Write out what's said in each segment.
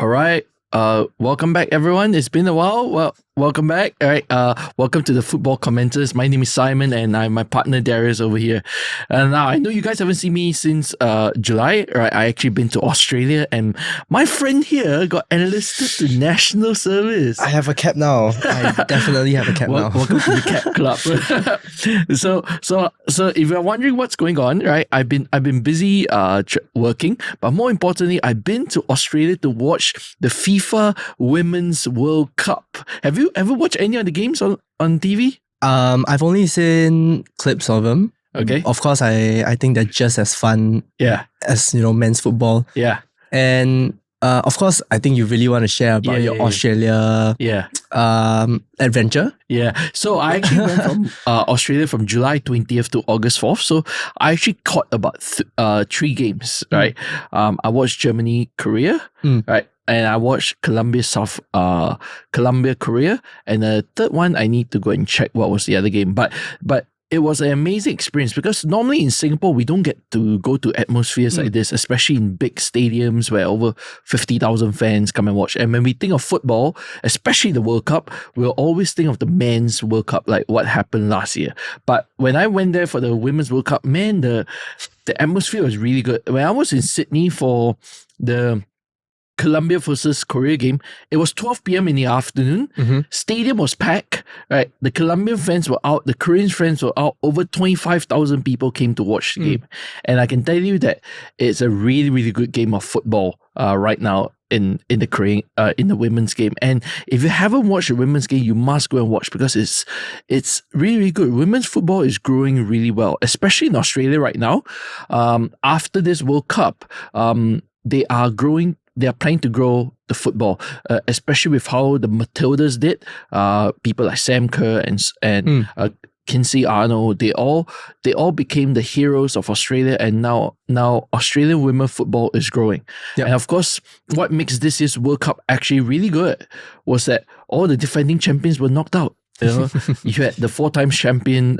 All right. Welcome back, everyone. It's been a while. Well, welcome back. All right. Welcome to the Football Commenters. My name is Simon, and I'm my partner Darius over here. And now I know you guys haven't seen me since July. Right. I actually been to Australia, and my friend here got enlisted to national service. I have a cap now. I definitely have a cap now. Welcome to the Cap Club. So if you're wondering what's going on, right? I've been busy working, but more importantly, I've been to Australia to watch the FIFA Women's World Cup. Have you ever watched any of the games on TV? I've only seen clips of them. Okay. Of course, I think they're just as fun Yeah. as men's football. Yeah. And of course, I think you really want to share about your Australia Yeah. adventure. Yeah. So I actually went from Australia from July 20th to August 4th. So I actually caught about 3 games, right? I watched Germany, Korea, right? And I watched Colombia, Korea. And the third one, I need to go and check what was the other game. But it was an amazing experience because normally in Singapore, we don't get to go to atmospheres like this, especially in big stadiums where over 50,000 fans come and watch. And when we think of football, especially the World Cup, we'll always think of the men's World Cup, like what happened last year. But when I went there for the Women's World Cup, man, the atmosphere was really good. When I was in Sydney for the Colombia versus Korea game, it was 12 p.m. in the afternoon. Stadium was packed, right? The Colombian fans were out, the Korean fans were out. Over 25,000 people came to watch the game. And I can tell you that it's a really, really good game of football right now in the Korean in the women's game. And if you haven't watched the women's game, you must go and watch because it's really, really good. Women's football is growing really well, especially in Australia right now. After this World Cup, they are growing. They are planning to grow the football, especially with how the Matildas did. People like Sam Kerr and Kinsey Arnold, they all became the heroes of Australia, and now Australian women football is growing. Yep. And of course, what makes this year's World Cup actually really good was that all the defending champions were knocked out. You know, you had the 4-time champion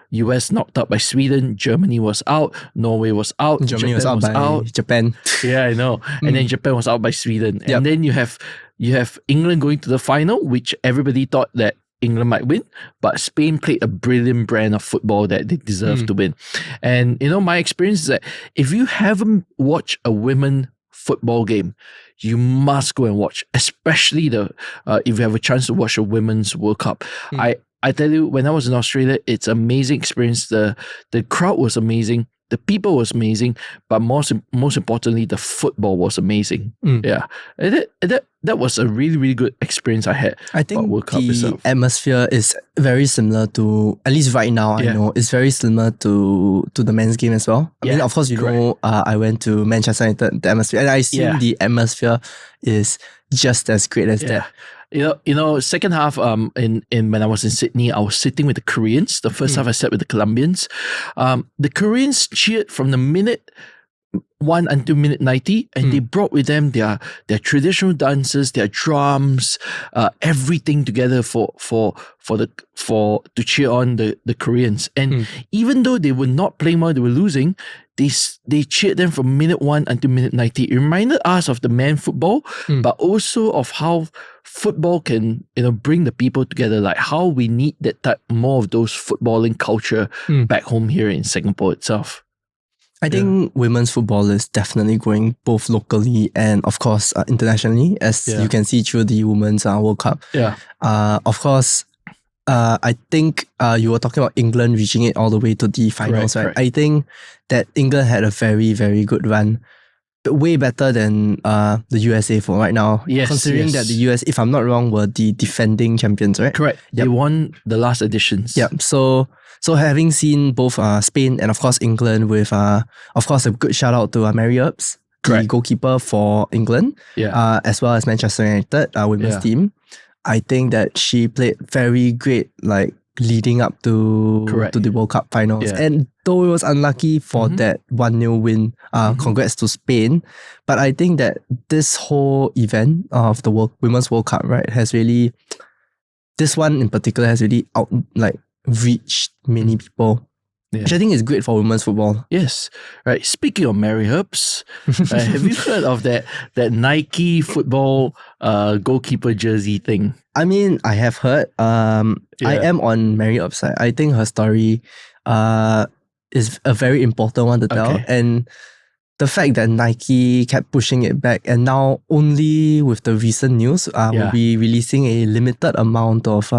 US knocked out by Sweden. Germany was out. Norway was out. Germany was out by Japan. Yeah, I know. And then Japan was out by Sweden. Yep. And then you have England going to the final, which everybody thought that England might win, but Spain played a brilliant brand of football that they deserve to win. And my experience is that if you haven't watched a women football game, you must go and watch, especially if you have a chance to watch a Women's World Cup. I tell you, when I was in Australia, it's an amazing experience. The crowd was amazing. The people was amazing, but most importantly, the football was amazing. Yeah, and that was a really, really good experience I had. I think World Cup the itself. atmosphere is very similar to, at least right now, I know, it's very similar to the men's game as well. I mean, of course, I went to Manchester United, the atmosphere, and I assume the atmosphere is just as great as that. Second half, in when I was in Sydney, I was sitting with the Koreans. The first half I sat with the Colombians. The Koreans cheered from the minute 1 until minute 90, and they brought with them their traditional dances, their drums, everything together to cheer on the Koreans. And even though they were not playing well, they were losing, they cheered them from minute 1 until minute 90. It reminded us of the men football, but also of how football can bring the people together, like how we need that type more of those footballing culture back home here in Singapore itself. I think women's football is definitely growing both locally and, of course, internationally, as you can see through the Women's World Cup. Yeah. Of course, I think you were talking about England reaching it all the way to the finals, right? I think that England had a very, very good run. Way better than the USA for right now. Yes, considering that the US, if I'm not wrong, were the defending champions, right? Correct. Yep. They won the last editions. Yep. So having seen both Spain and of course England with of course a good shout out to Mary Earps, the goalkeeper for England, as well as Manchester United women's team. I think that she played very great, like leading up to the World Cup finals. And though it was unlucky for that 1-0 win, congrats to Spain. But I think that this whole event of the Women's World Cup, right, has really, this one in particular has really reached many people. which I think is great for women's football. Yes. Right. Speaking of Mary Herbs, have you heard of that Nike football goalkeeper jersey thing? I mean, I have heard. I am on Mary Herbs' side. I think her story is a very important one to tell. And the fact that Nike kept pushing it back, and now only with the recent news, will be releasing a limited amount of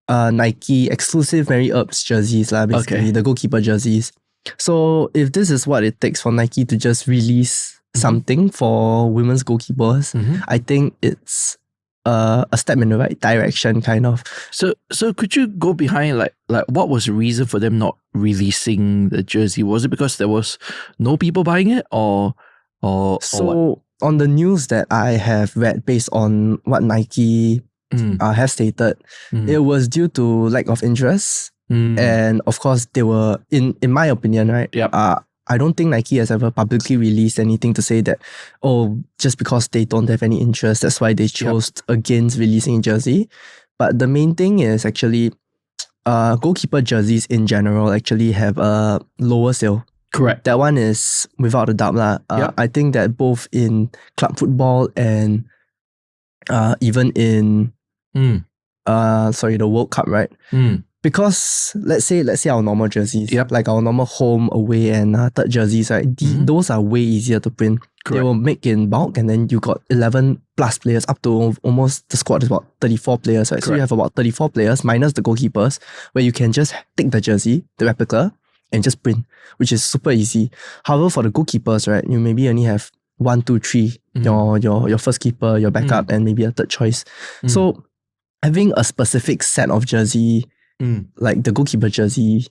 Nike exclusive Mary Earps jerseys, basically the goalkeeper jerseys. So if this is what it takes for Nike to just release something for women's goalkeepers, I think it's a step in the right direction, kind of. So could you go behind like what was the reason for them not releasing the jersey? Was it because there was no people buying it, or what? On the news that I have read, based on what Nike have stated, it was due to lack of interest, and of course they were in my opinion, right? I don't think Nike has ever publicly released anything to say that, just because they don't have any interest, that's why they chose against releasing a jersey. But the main thing is actually, goalkeeper jerseys in general actually have a lower sale. Correct. That one is without a doubt. I think that both in club football and even in the World Cup, right? Because let's say our normal jerseys, like our normal home, away, and third jerseys, right? Those are way easier to print. Correct. They will make in bulk, and then you got 11 plus players, up to almost the squad is about 34 players, right? Correct. So you have about 34 players minus the goalkeepers, where you can just take the jersey, the replica, and just print, which is super easy. However, for the goalkeepers, right, you maybe only have 1, 2, 3, your first keeper, your backup, and maybe a third choice. So having a specific set of jersey, like the goalkeeper jersey,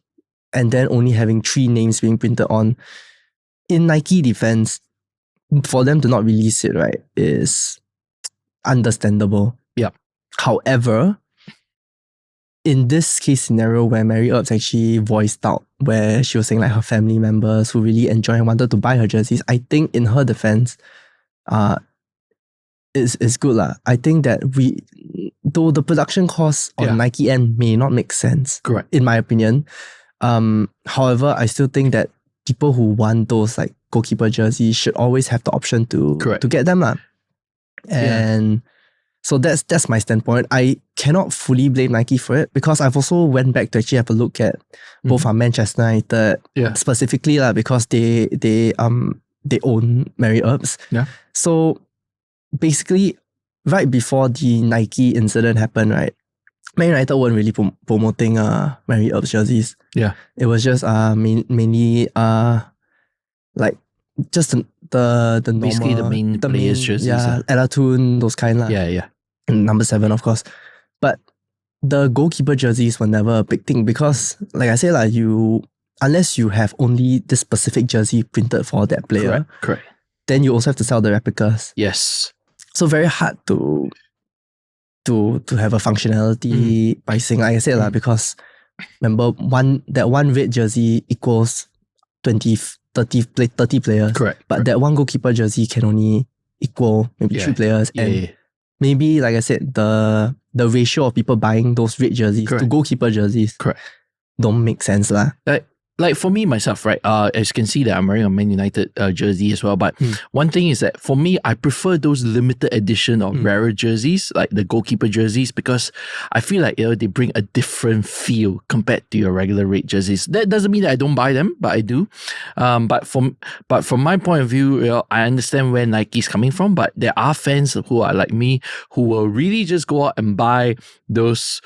and then only having 3 names being printed on, in Nike defense, for them to not release it, right, is understandable. However, in this case scenario where Mary Earps actually voiced out, where she was saying like her family members who really enjoy and wanted to buy her jerseys, I think in her defense, is good. I think that though the production costs on Nike end may not make sense, correct, in my opinion. However, I still think that people who want those like goalkeeper jerseys should always have the option to get them. And so that's my standpoint. I cannot fully blame Nike for it, because I've also went back to actually have a look at both Manchester United, specifically because they own Mary Earps. So basically, right before the Nike incident happened, right, Man United weren't really promoting Mary Earps jerseys. It was just mainly like just the normal, basically the main players' jerseys. Ella Toon, those kind lah. And number 7, of course. But the goalkeeper jerseys were never a big thing, because like I said, unless you have only this specific jersey printed for that player, correct, then you also have to sell the replicas. Yes. So very hard to have a functionality pricing, like I said, because remember, that one red jersey equals 30 players. Correct. But that one goalkeeper jersey can only equal maybe 3 players. And maybe, like I said, the ratio of people buying those red jerseys to goalkeeper jerseys don't make sense. Like for me, myself, right, as you can see that I'm wearing a Man United jersey as well. But one thing is that for me, I prefer those limited edition or rarer jerseys, like the goalkeeper jerseys, because I feel like they bring a different feel compared to your regular red jerseys. That doesn't mean that I don't buy them, but I do. But from my point of view, I understand where Nike's coming from. But there are fans who are like me, who will really just go out and buy those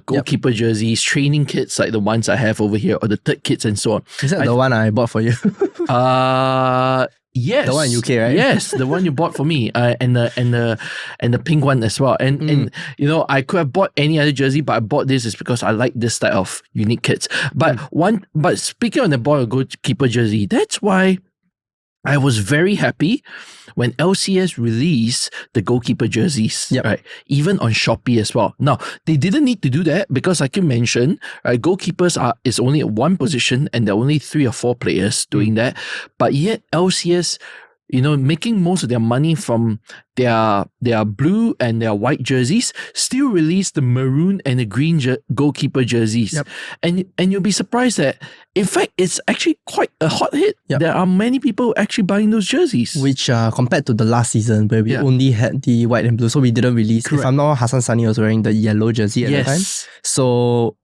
goalkeeper jerseys, training kits like the ones I have over here, or the third kits and so on. Is that the one I bought for you? Yes. The one in UK, right? Yes, the one you bought for me, and the pink one as well. And I could have bought any other jersey, but I bought this is because I like this type of unique kits. But speaking on the boy or goalkeeper jersey, that's why I was very happy when LCS released the goalkeeper jerseys, right? Even on Shopee as well. Now, they didn't need to do that because, like you mentioned, right, goalkeepers is only at one position and there are only 3 or 4 players doing that. But yet LCS, making most of their money from their blue and their white jerseys, still release the maroon and the green goalkeeper jerseys. Yep. And you'll be surprised that, in fact, it's actually quite a hot hit. Yep. There are many people actually buying those jerseys. Which compared to the last season where we only had the white and blue, so we didn't release. Correct. If I'm not wrong, Hassan Sani was wearing the yellow jersey at the time. So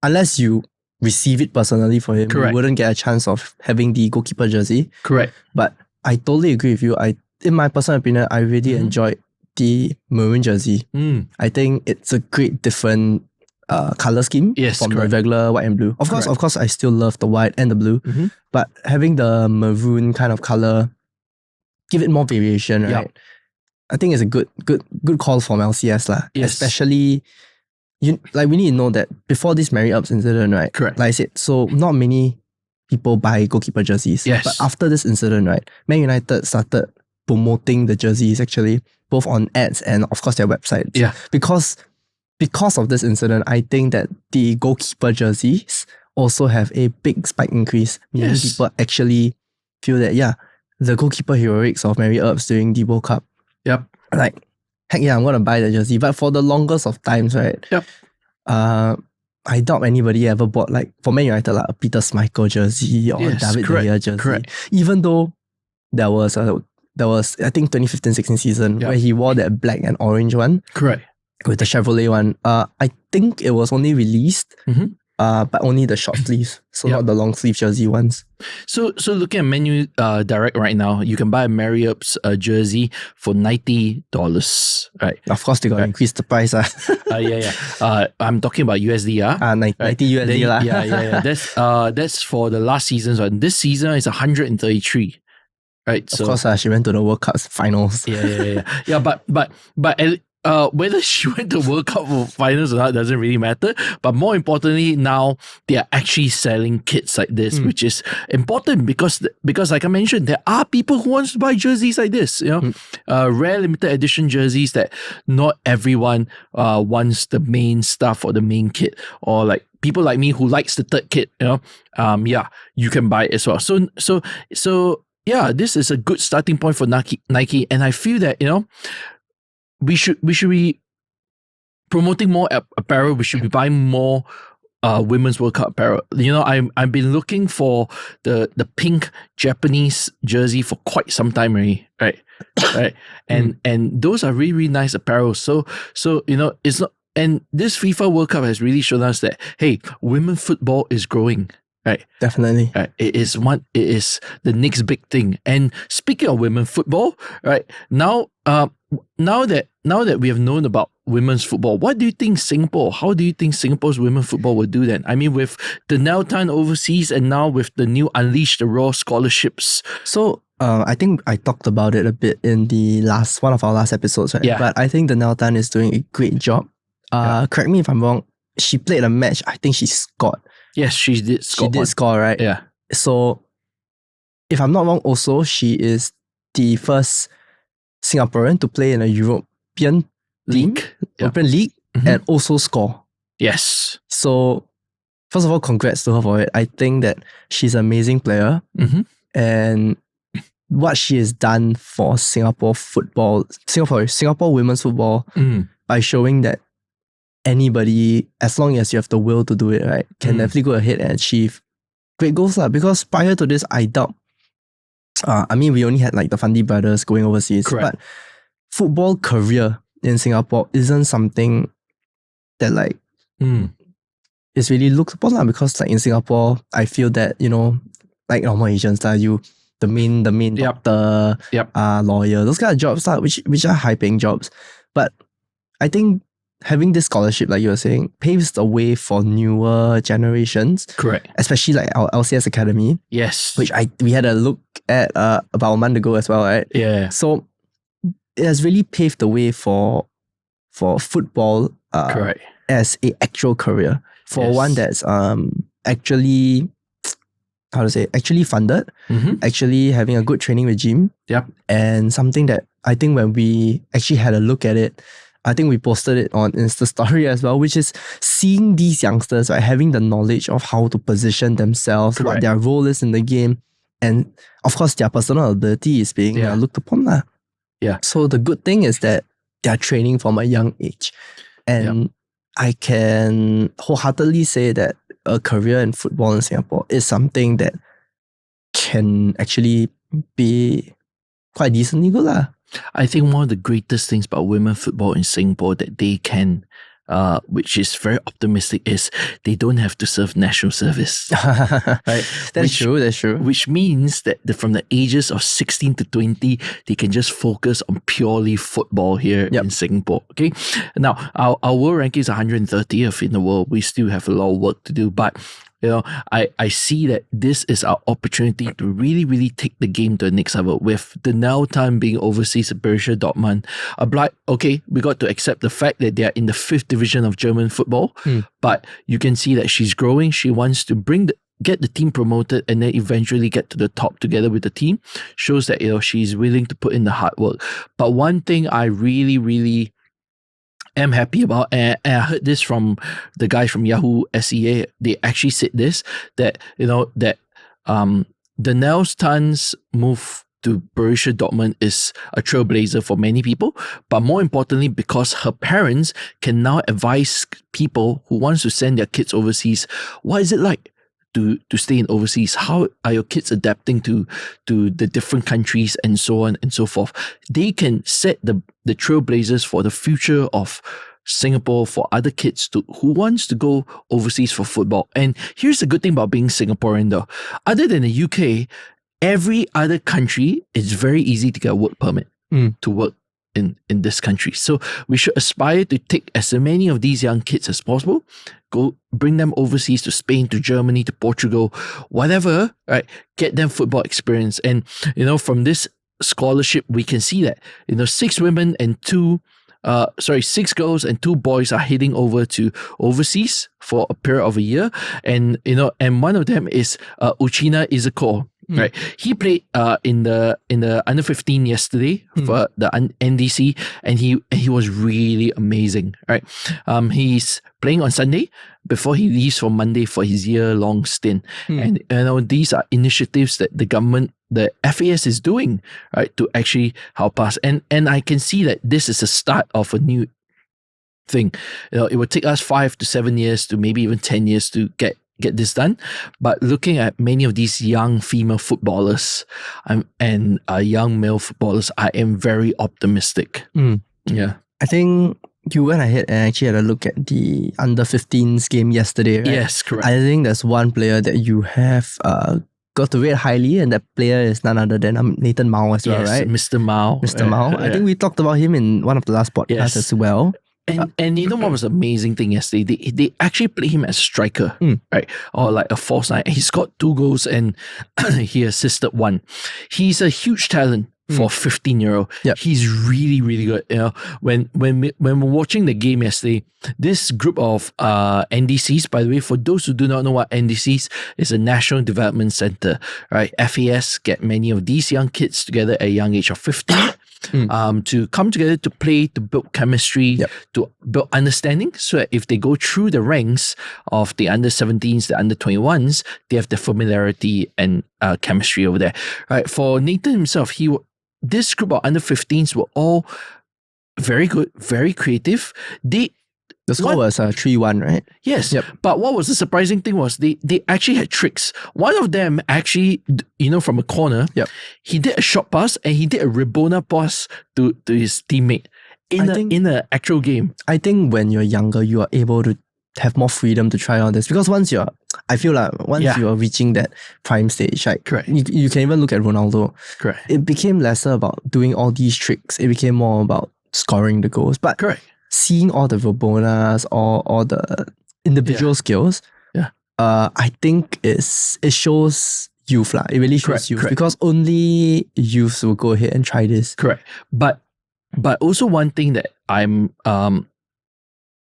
unless you receive it personally for him, you wouldn't get a chance of having the goalkeeper jersey. Correct. But I totally agree with you. In my personal opinion, I really enjoyed the maroon jersey. I think it's a great different color scheme from the regular white and blue. Of course, I still love the white and the blue, but having the maroon kind of color, give it more variation, right? Yep. I think it's a good call from LCS lah. Yes. Especially, we need to know that before this Mary Earps incident, right? Correct. Like I said, so not many people buy goalkeeper jerseys. Yes. But after this incident, right, Man United started promoting the jerseys actually, both on ads and of course their website. Yeah. Because of this incident, I think that the goalkeeper jerseys also have a big spike increase. Meaning people actually feel that, the goalkeeper heroics of Mary Earps during the World Cup. Yep. Like, heck yeah, I'm going to buy the jersey. But for the longest of times, right? Yep. I doubt anybody ever bought, like, for Man United, like a Peter Schmeichel jersey or David De Gea jersey. Correct. Even though there was, I think, 2015-16 season where he wore that black and orange one. Correct. With the Chevrolet one. I think it was only released, but only the short sleeves. So not the long sleeve jersey ones. So looking at Menu Direct right now, you can buy a Mary Earps jersey for $90. Right. Of course, they're going to increase the price. I'm talking about USD. 90 USD lah. Yeah. That's for the last season's one. This season is 133. Right. Of course, she went to the World Cup finals. Yeah. But whether she went to World Cup finals or not doesn't really matter. But more importantly, now they are actually selling kits like this, which is important because like I mentioned, there are people who want to buy jerseys like this. Rare limited edition jerseys that not everyone wants the main stuff or the main kit, or like people like me who likes the third kit. You can buy it as well. So yeah, this is a good starting point for Nike, and I feel that we should be promoting more apparel. We should be buying more women's World Cup apparel. I've been looking for the pink Japanese jersey for quite some time already, right? And those are really, really nice apparel. So it's not. And this FIFA World Cup has really shown us that, hey, women's football is growing. Right. Definitely. Right. It is the next big thing. And speaking of women's football, right, now that we have known about women's football, how do you think Singapore's women's football will do then? I mean, with the Nell Tan overseas and now with the new Unleash the Raw scholarships. So I think I talked about it a bit in one of our last episodes, right? Yeah. But I think the Nell Tan is doing a great job. Correct me if I'm wrong. She played a match. I think she scored. Yes, she did score. She did score, right? Yeah. So, if I'm not wrong, also, she is the first Singaporean to play in a European League, European League, and also score. Yes. So, first of all, congrats to her for it. I think that she's an amazing player. And what she has done for Singapore women's football, by showing that anybody, as long as you have the will to do it, right, can definitely go ahead and achieve great goals. Because prior to this, I doubt, we only had like the Fandi brothers going overseas. Correct. But football career in Singapore isn't something that like is really looked upon, because like in Singapore, I feel that, like normal Asians, the main doctor, lawyer, those kind of jobs, which are high paying jobs. But I think having this scholarship, like you were saying, paves the way for newer generations. Correct. Especially like our LCS Academy. Yes. Which we had a look at about a month ago as well, right? Yeah. So it has really paved the way for football correct, as a actual career. For one that's actually funded, actually having a good training regime. Yep. And something that I think when we actually had a look at it, I think we posted it on Insta Story as well, which is seeing these youngsters, right, having the knowledge of how to position themselves, what their role is in the game, And of course, their personal ability is being looked upon. Yeah. So the good thing is that they are training from a young age. And I can wholeheartedly say that a career in football in Singapore is something that can actually be quite decently good. I think one of the greatest things about women football in Singapore that they can, which is very optimistic, is they don't have to serve national service. Right? That's true. Which means that from the ages of 16 to 20, they can just focus on purely football here in Singapore. Okay. Now, our world ranking is 130th in the world. We still have a lot of work to do, but I see that this is our opportunity to really, really take the game to the next level. With Danielle Tan being overseas at Borussia Dortmund, we got to accept the fact that they are in the 5th division of German football, but you can see that she's growing. She wants to get the team promoted and then eventually get to the top together with the team. Shows that she's willing to put in the hard work. But one thing I really, really am happy about, and I heard this from the guys from Yahoo SEA. They actually said this, that Danielle Tan's move to Borussia Dortmund is a trailblazer for many people, but more importantly, because her parents can now advise people who wants to send their kids overseas, what is it like to stay in overseas? How are your kids adapting to the different countries and so on and so forth? They can set the trailblazers for the future of Singapore for other kids who wants to go overseas for football. And here's the good thing about being Singaporean though. Other than the UK, every other country, it's very easy to get a work permit to work in this country. So we should aspire to take as many of these young kids as possible, go bring them overseas to Spain, to Germany, to Portugal, whatever, right? Get them football experience. And, from this scholarship, we can see that, 6 girls and 2 boys are heading over to overseas for a period of a year. And, and one of them is Uchenna Ezekwesili. Right, he played in the under 15 yesterday for the NDC, and he was really amazing. Right, he's playing on Sunday before he leaves for Monday for his year-long stint. And these are initiatives that the government, the FAS, is doing, right, to actually help us. And I can see that this is a start of a new thing. It would take us 5 to 7 years to maybe even 10 years to get this done. But looking at many of these young female footballers and young male footballers, I am very optimistic. Yeah. I think you went ahead and actually had a look at the under 15s game yesterday, right? Yes, correct. I think there's one player that you have got to rate highly, and that player is none other than Nathan Mao as well, right? Mr. Mao. Mr. Mao. I think we talked about him in one of the last podcasts as well. And you know what was the amazing thing yesterday? They actually played him as a striker, right? Or like a false nine. He scored 2 goals and he assisted 1. He's a huge talent for a 15-year-old. Yep. He's really, really good. When we're watching the game yesterday, this group of NDCs, by the way, for those who do not know what NDCs is, a National Development Center, right? FAS get many of these young kids together at a young age of 15. To come together to play, to build chemistry, to build understanding, so that if they go through the ranks of the under 17s, the under 21s, they have the familiarity and chemistry over there. Right? For Nathan himself, this group of under 15s were all very good, very creative. The score was 3-1, right? Yes. Yep. But what was the surprising thing was they actually had tricks. One of them actually, from a corner, he did a short pass and he did a Rabona pass to his teammate in an actual game. I think when you're younger, you are able to have more freedom to try all this, because once you are reaching that prime stage, right? Correct. You can even look at Ronaldo. Correct. It became lesser about doing all these tricks. It became more about scoring the goals. But correct. Seeing all the Rabonas, all the individual skills, I think it shows youth. It really shows youth, because only youths will go ahead and try this. Correct. But also one thing that I'm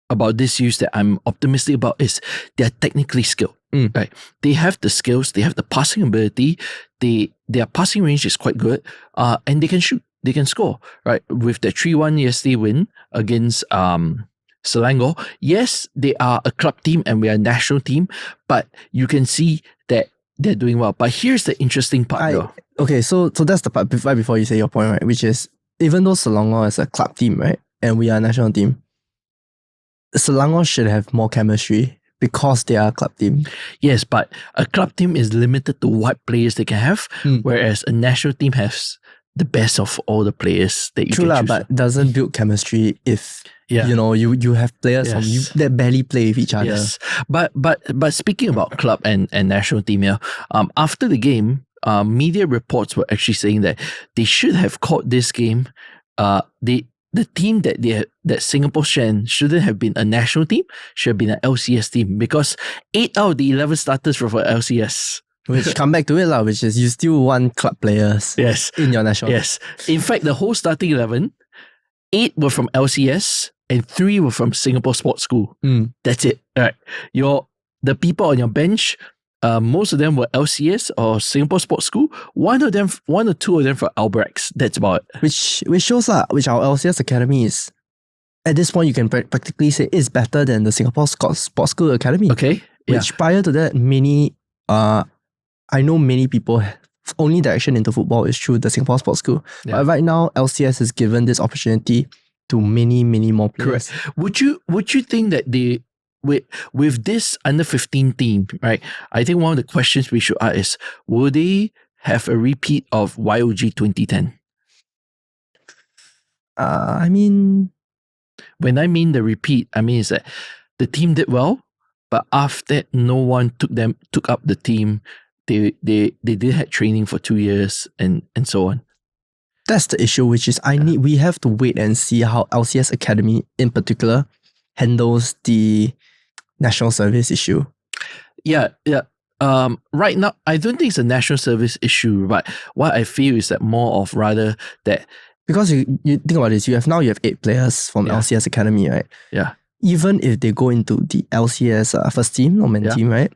about this youth that I'm optimistic about is they're technically skilled. Right? They have the skills, they have the passing ability, their passing range is quite good, and they can shoot. They can score, right? With the 3-1 yesterday win against Selangor. Yes, they are a club team and we are a national team, but you can see that they're doing well. But here's the interesting part though. Okay, so that's the part right before you say your point, right? Which is, even though Selangor is a club team, right? And we are a national team, Selangor should have more chemistry because they are a club team. Yes, but a club team is limited to what players they can have, whereas a national team has the best of all the players that you True can choose. but doesn't build chemistry if you have players that barely play with each other. Yes, but speaking about club and national team, after the game, media reports were actually saying that they should have called this game. The team that Singapore shouldn't have been a national team, should have been an LCS team, because 8 out of the 11 starters were for LCS. Which come back to it, which is you still want club players in your national team. Yes. In fact, the whole starting 11, 8 were from LCS and 3 were from Singapore Sports School. That's it. All right. The people on your bench, most of them were LCS or Singapore Sports School. One or two of them for Albrechts. That's about it. Which shows which our LCS academy is, at this point you can practically say is better than the Singapore Sports School Academy. Okay. Which prior to that, I know many people only direction into football is through the Singapore Sports School. Yeah. But right now, LCS has given this opportunity to many, many more players. Correct. Would you think that they with this under 15 team, right? I think one of the questions we should ask is, will they have a repeat of YOG 2010? When I mean the repeat, I mean is that the team did well, but after that, no one took up the team. They did have training for 2 years and so on. That's the issue, which is we have to wait and see how LCS Academy in particular handles the national service issue. Yeah. Right now, I don't think it's a national service issue, but what I feel is that more of rather that, because you think about this, you have 8 players from LCS Academy, right? Yeah. Even if they go into the LCS first team or main team, right?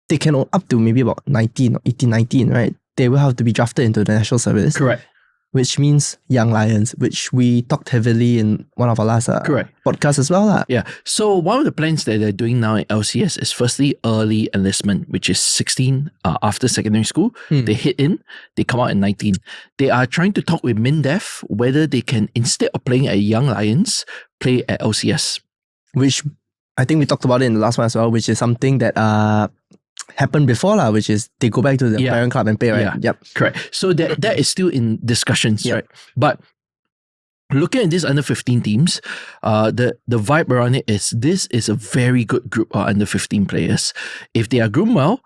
They can up to maybe about 19 or 18, 19, right? They will have to be drafted into the national service. Correct. Which means young lions, which we talked heavily in one of our last podcasts as well. Yeah. So one of the plans that they're doing now in LCS is firstly early enlistment, which is 16 after secondary school. They hit in, they come out at 19. They are trying to talk with MINDEF whether they can, instead of playing at Young Lions, play at LCS. Which I think we talked about it in the last one as well, which is something that happened before, which is they go back to the parent club and play, right? Yeah. Yep. Correct. So that is still in discussions, right? But looking at this under 15 teams, the vibe around it is this is a very good group of under 15 players. If they are groomed well,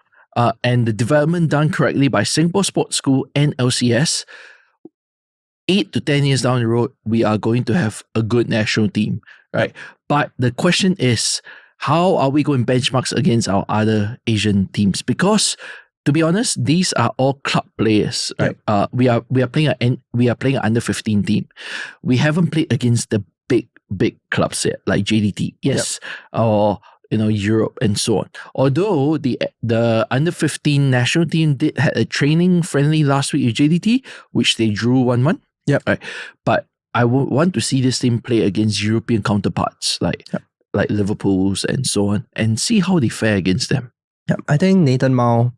and the development done correctly by Singapore Sports School and LCS, 8 to 10 years down the road, we are going to have a good national team, right? But the question is, how are we going benchmarks against our other Asian teams? Because to be honest, these are all club players, right? We are playing an under 15 team. We haven't played against the big clubs yet, like JDT, or Europe and so on. Although the under 15 national team had a training friendly last week with JDT, which they drew 1-1. Yep. Right. But I would want to see this team play against European counterparts like Liverpool's and so on, and see how they fare against them. Yeah, I think Nathan Mao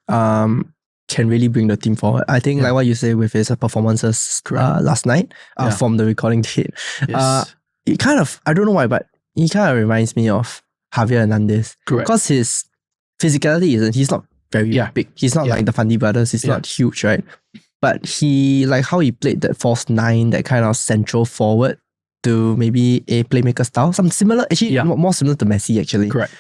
can really bring the team forward. I think like what you say with his performances last night from the recording date. Yes. It kind of, I don't know why, but he kind of reminds me of Javier Hernandez. Correct. Because his physicality he's not very big. He's not like the Fandi brothers. He's not huge, right? But he, like how he played that false 9, that kind of central forward to maybe a playmaker style. Some similar, actually more similar to Messi actually. Correct.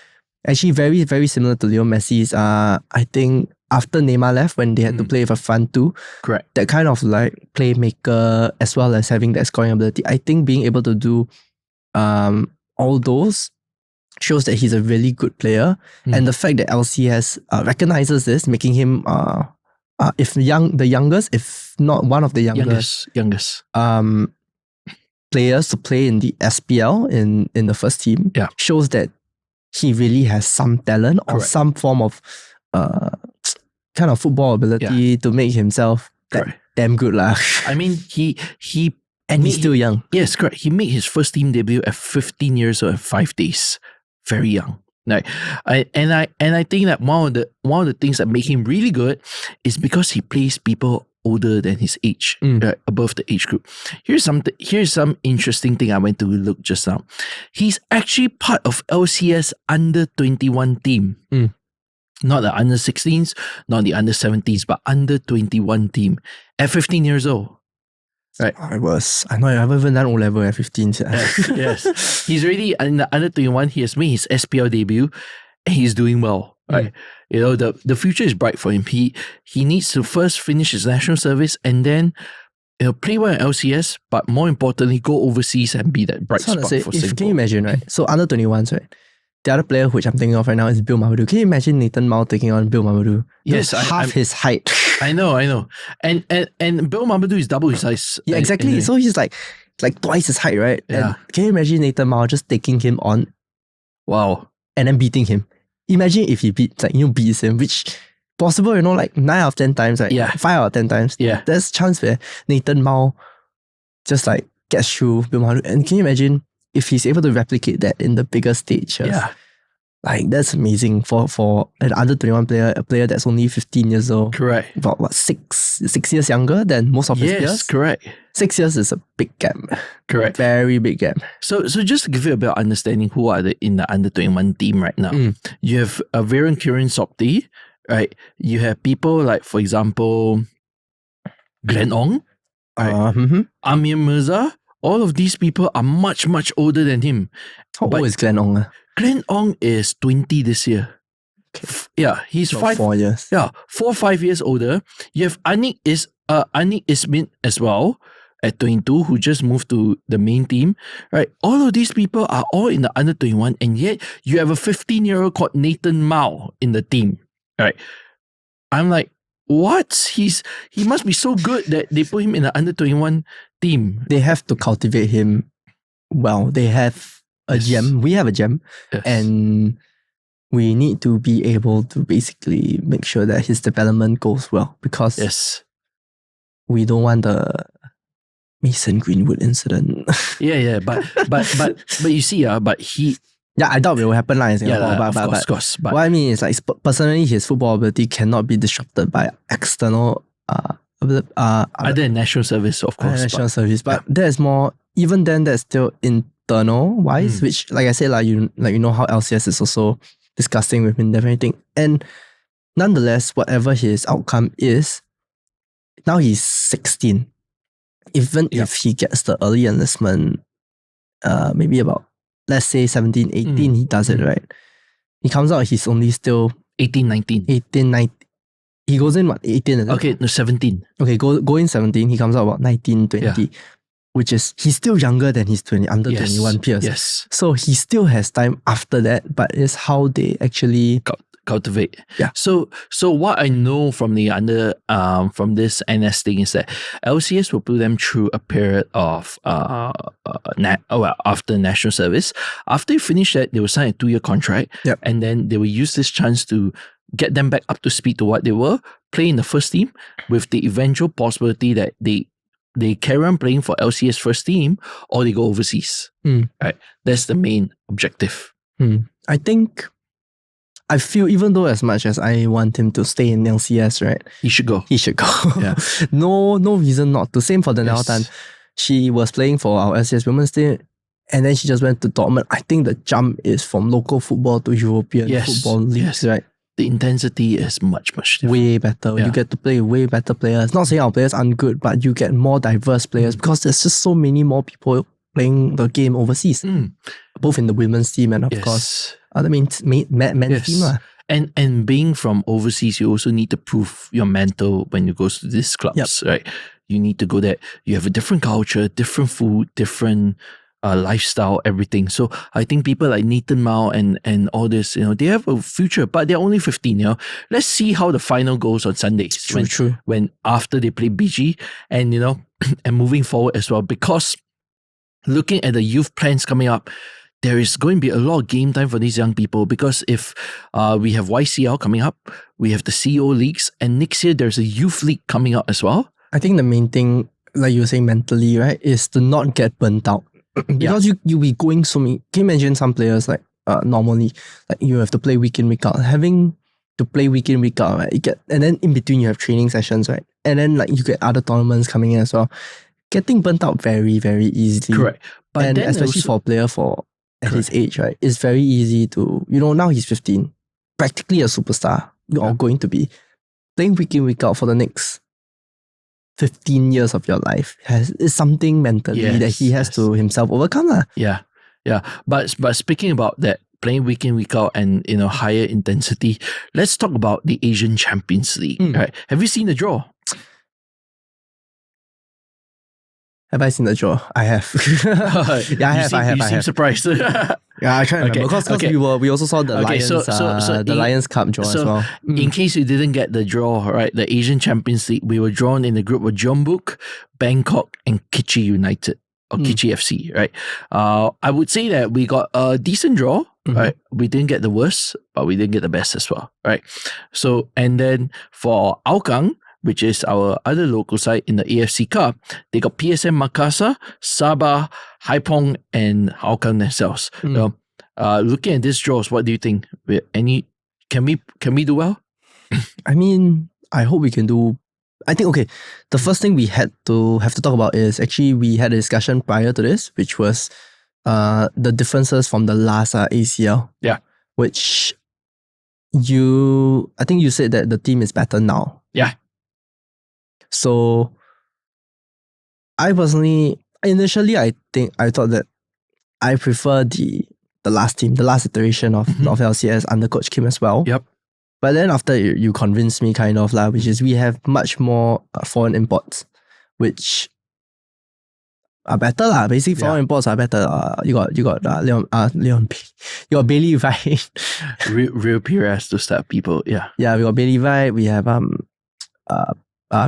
Actually very, very similar to Leo Messi's, I think after Neymar left, when they had to play with a front 2. Correct. That kind of like playmaker as well as having that scoring ability. I think being able to do all those shows that he's a really good player. And the fact that LCS recognizes this, making him the youngest, if not one of the youngest players to play in the SPL in the first team, shows that he really has some talent or some form of kind of football ability to make himself damn good lah. I mean, he's still young. Yes, correct. He made his first team debut at 15 years old and 5 days. Very young. Right. I think that one of the things that make him really good is because he plays people older than his age, right, above the age group. Here's some interesting thing I went to look just now. He's actually part of LCS under 21 team. Not the under 16s, not the under 17s, but under 21 team at 15 years old. Right. I haven't even done O-level at 15. Yes. He's already in the under 21. He has made his SPL debut and he's doing well. Right. You know, the future is bright for him. He needs to first finish his national service and then play well in LCS, but more importantly, go overseas and be that bright spot for Singapore. Can you imagine, right? So under 21s, right? The other player which I'm thinking of right now is Bill Mamadou. Can you imagine Nathan Mao taking on Bill Mamadou? Yes, half his height. I know. And Bill Mamadou is double his size. Yeah, exactly. So he's like twice his height, right? Yeah. And can you imagine Nathan Mao just taking him on? Wow. And then beating him. Imagine if he beats him, which possible, 9 out of 10 times, right? Yeah. 5 out of 10 times. Yeah. There's chance where Nathan Mao just gets through Bill Mamadou. And can you imagine if he's able to replicate that in the bigger stage? Yeah. That's amazing for an under 21 player, a player that's only 15 years old. Correct. About 6 years younger than most of his peers? Yes, correct. 6 years is a big gap. Correct. Very big gap. So just to give you a bit of understanding who are in the under 21 team right now. You have Viren Kiran Sokti, right? You have people like, for example, Glenn Ong, right? Amir Mirza. All of these people are much, much older than him. How old is Glenn Ong? Glenn Ong is 20 this year. Okay. Yeah, he's about 4 years. Yeah, 4 or 5 years older. You have Anik Ismin as well at 22, who just moved to the main team. Right, all of these people are all in the under 21, and yet you have a 15-year-old called Nathan Mao in the team. Right, I'm like, what? He must be so good that they put him in the under 21 team. They have to cultivate him well. They have a gem. We have a gem. Yes. And we need to be able to basically make sure that his development goes well, because we don't want the Mason Greenwood incident. but you see, but he. Yeah, I doubt it will happen in Singapore. Of course. But what I mean is, personally, his football ability cannot be disrupted by external other than national service, of course. National service, but there's more. Even then, there's still internal wise, which, like I said, you know how LCS is also disgusting with him and everything. And nonetheless, whatever his outcome is, now he's 16. Even if he gets the early enlistment, maybe about, let's say 17, 18, he does it, right? He comes out, he's only still 18, 19. 18, 19. He goes in, 18? Okay, no, 17. Okay, go in 17, he comes out about 19, 20. Yeah. Which is, he's still younger than his under 21 peers. Yes. So he still has time after that, but it's how they actually cultivate. Yeah. So what I know from the from this NS thing is that LCS will put them through a period of after national service. After you finish that, they will sign a 2-year contract. Yep. And then they will use this chance to get them back up to speed to what they were, play in the first team, with the eventual possibility that they carry on playing for LCS first team or they go overseas. Right? That's the main objective. I feel, even though as much as I want him to stay in LCS, right? He should go. Yeah. No reason not to. Same for Danielle Tan. She was playing for our LCS women's team, and then she just went to Dortmund. I think the jump is from local football to European football leagues, right? The intensity is much different. Way better. Yeah. You get to play way better players. Not saying our players aren't good, but you get more diverse players because there's just so many more people playing the game overseas, both in the women's team and of course other men's team. And being from overseas, you also need to prove your mental when you go to these clubs, right? You need to go there. You have a different culture, different food, different lifestyle, everything. So I think people like Nathan Mao and all this, they have a future, but they're only 15. Let's see how the final goes on Sundays. True. When after they play BG, and and moving forward as well, because looking at the youth plans coming up, there is going to be a lot of game time for these young people, because if we have YCL coming up, we have the CEO leagues, and next year there's a youth league coming up as well. I think the main thing, like you were saying mentally, right, is to not get burnt out. Because you'll be going so many. Can you imagine some players like normally. Like you have to play week in, week out. Having to play week in, week out, right? And then in between you have training sessions, right? And then like you get other tournaments coming in as well. Getting burnt out very, very easily. Correct. But and then especially for a player at his age, right? It's very easy to, now he's 15, practically a superstar. You're going to be playing week in, week out for the next 15 years of your life is something mentally that he has to himself overcome. Yeah. But speaking about that, playing week in, week out and higher intensity, let's talk about the Asian Champions League. Right? Have you seen the draw? Have I seen the draw? I have. Yeah, I have. You seem surprised. Yeah, I try to remember. Because we also saw the Lions, the Lions Cup draw as well. In case you didn't get the draw, right, the Asian Champions League, we were drawn in the group with Jeonbuk, Bangkok, and Kitchee United or Kitchee FC, right? I would say that we got a decent draw, right? We didn't get the worst, but we didn't get the best as well, right? So, and then for Hougang, which is our other local side in the AFC Cup, they got PSM Makassar, Sabah, Haipong, and Hougang themselves. Looking at these draws, what do you think? Can we do well? I mean, I hope we can do. I think the first thing we have to talk about is actually we had a discussion prior to this, which was the differences from the last ACL. Yeah. Which I think you said that the team is better now. Yeah. So, I personally, initially, I thought that I prefer the last team, the last iteration of LCS under Coach Kim as well. Yep. But then after you convinced me kind of which is we have much more foreign imports, which are better Basically, foreign imports are better. You got Leon, you got Bailey Wright. Real Perez to start people. Yeah. Yeah, we got Bailey Wright. We have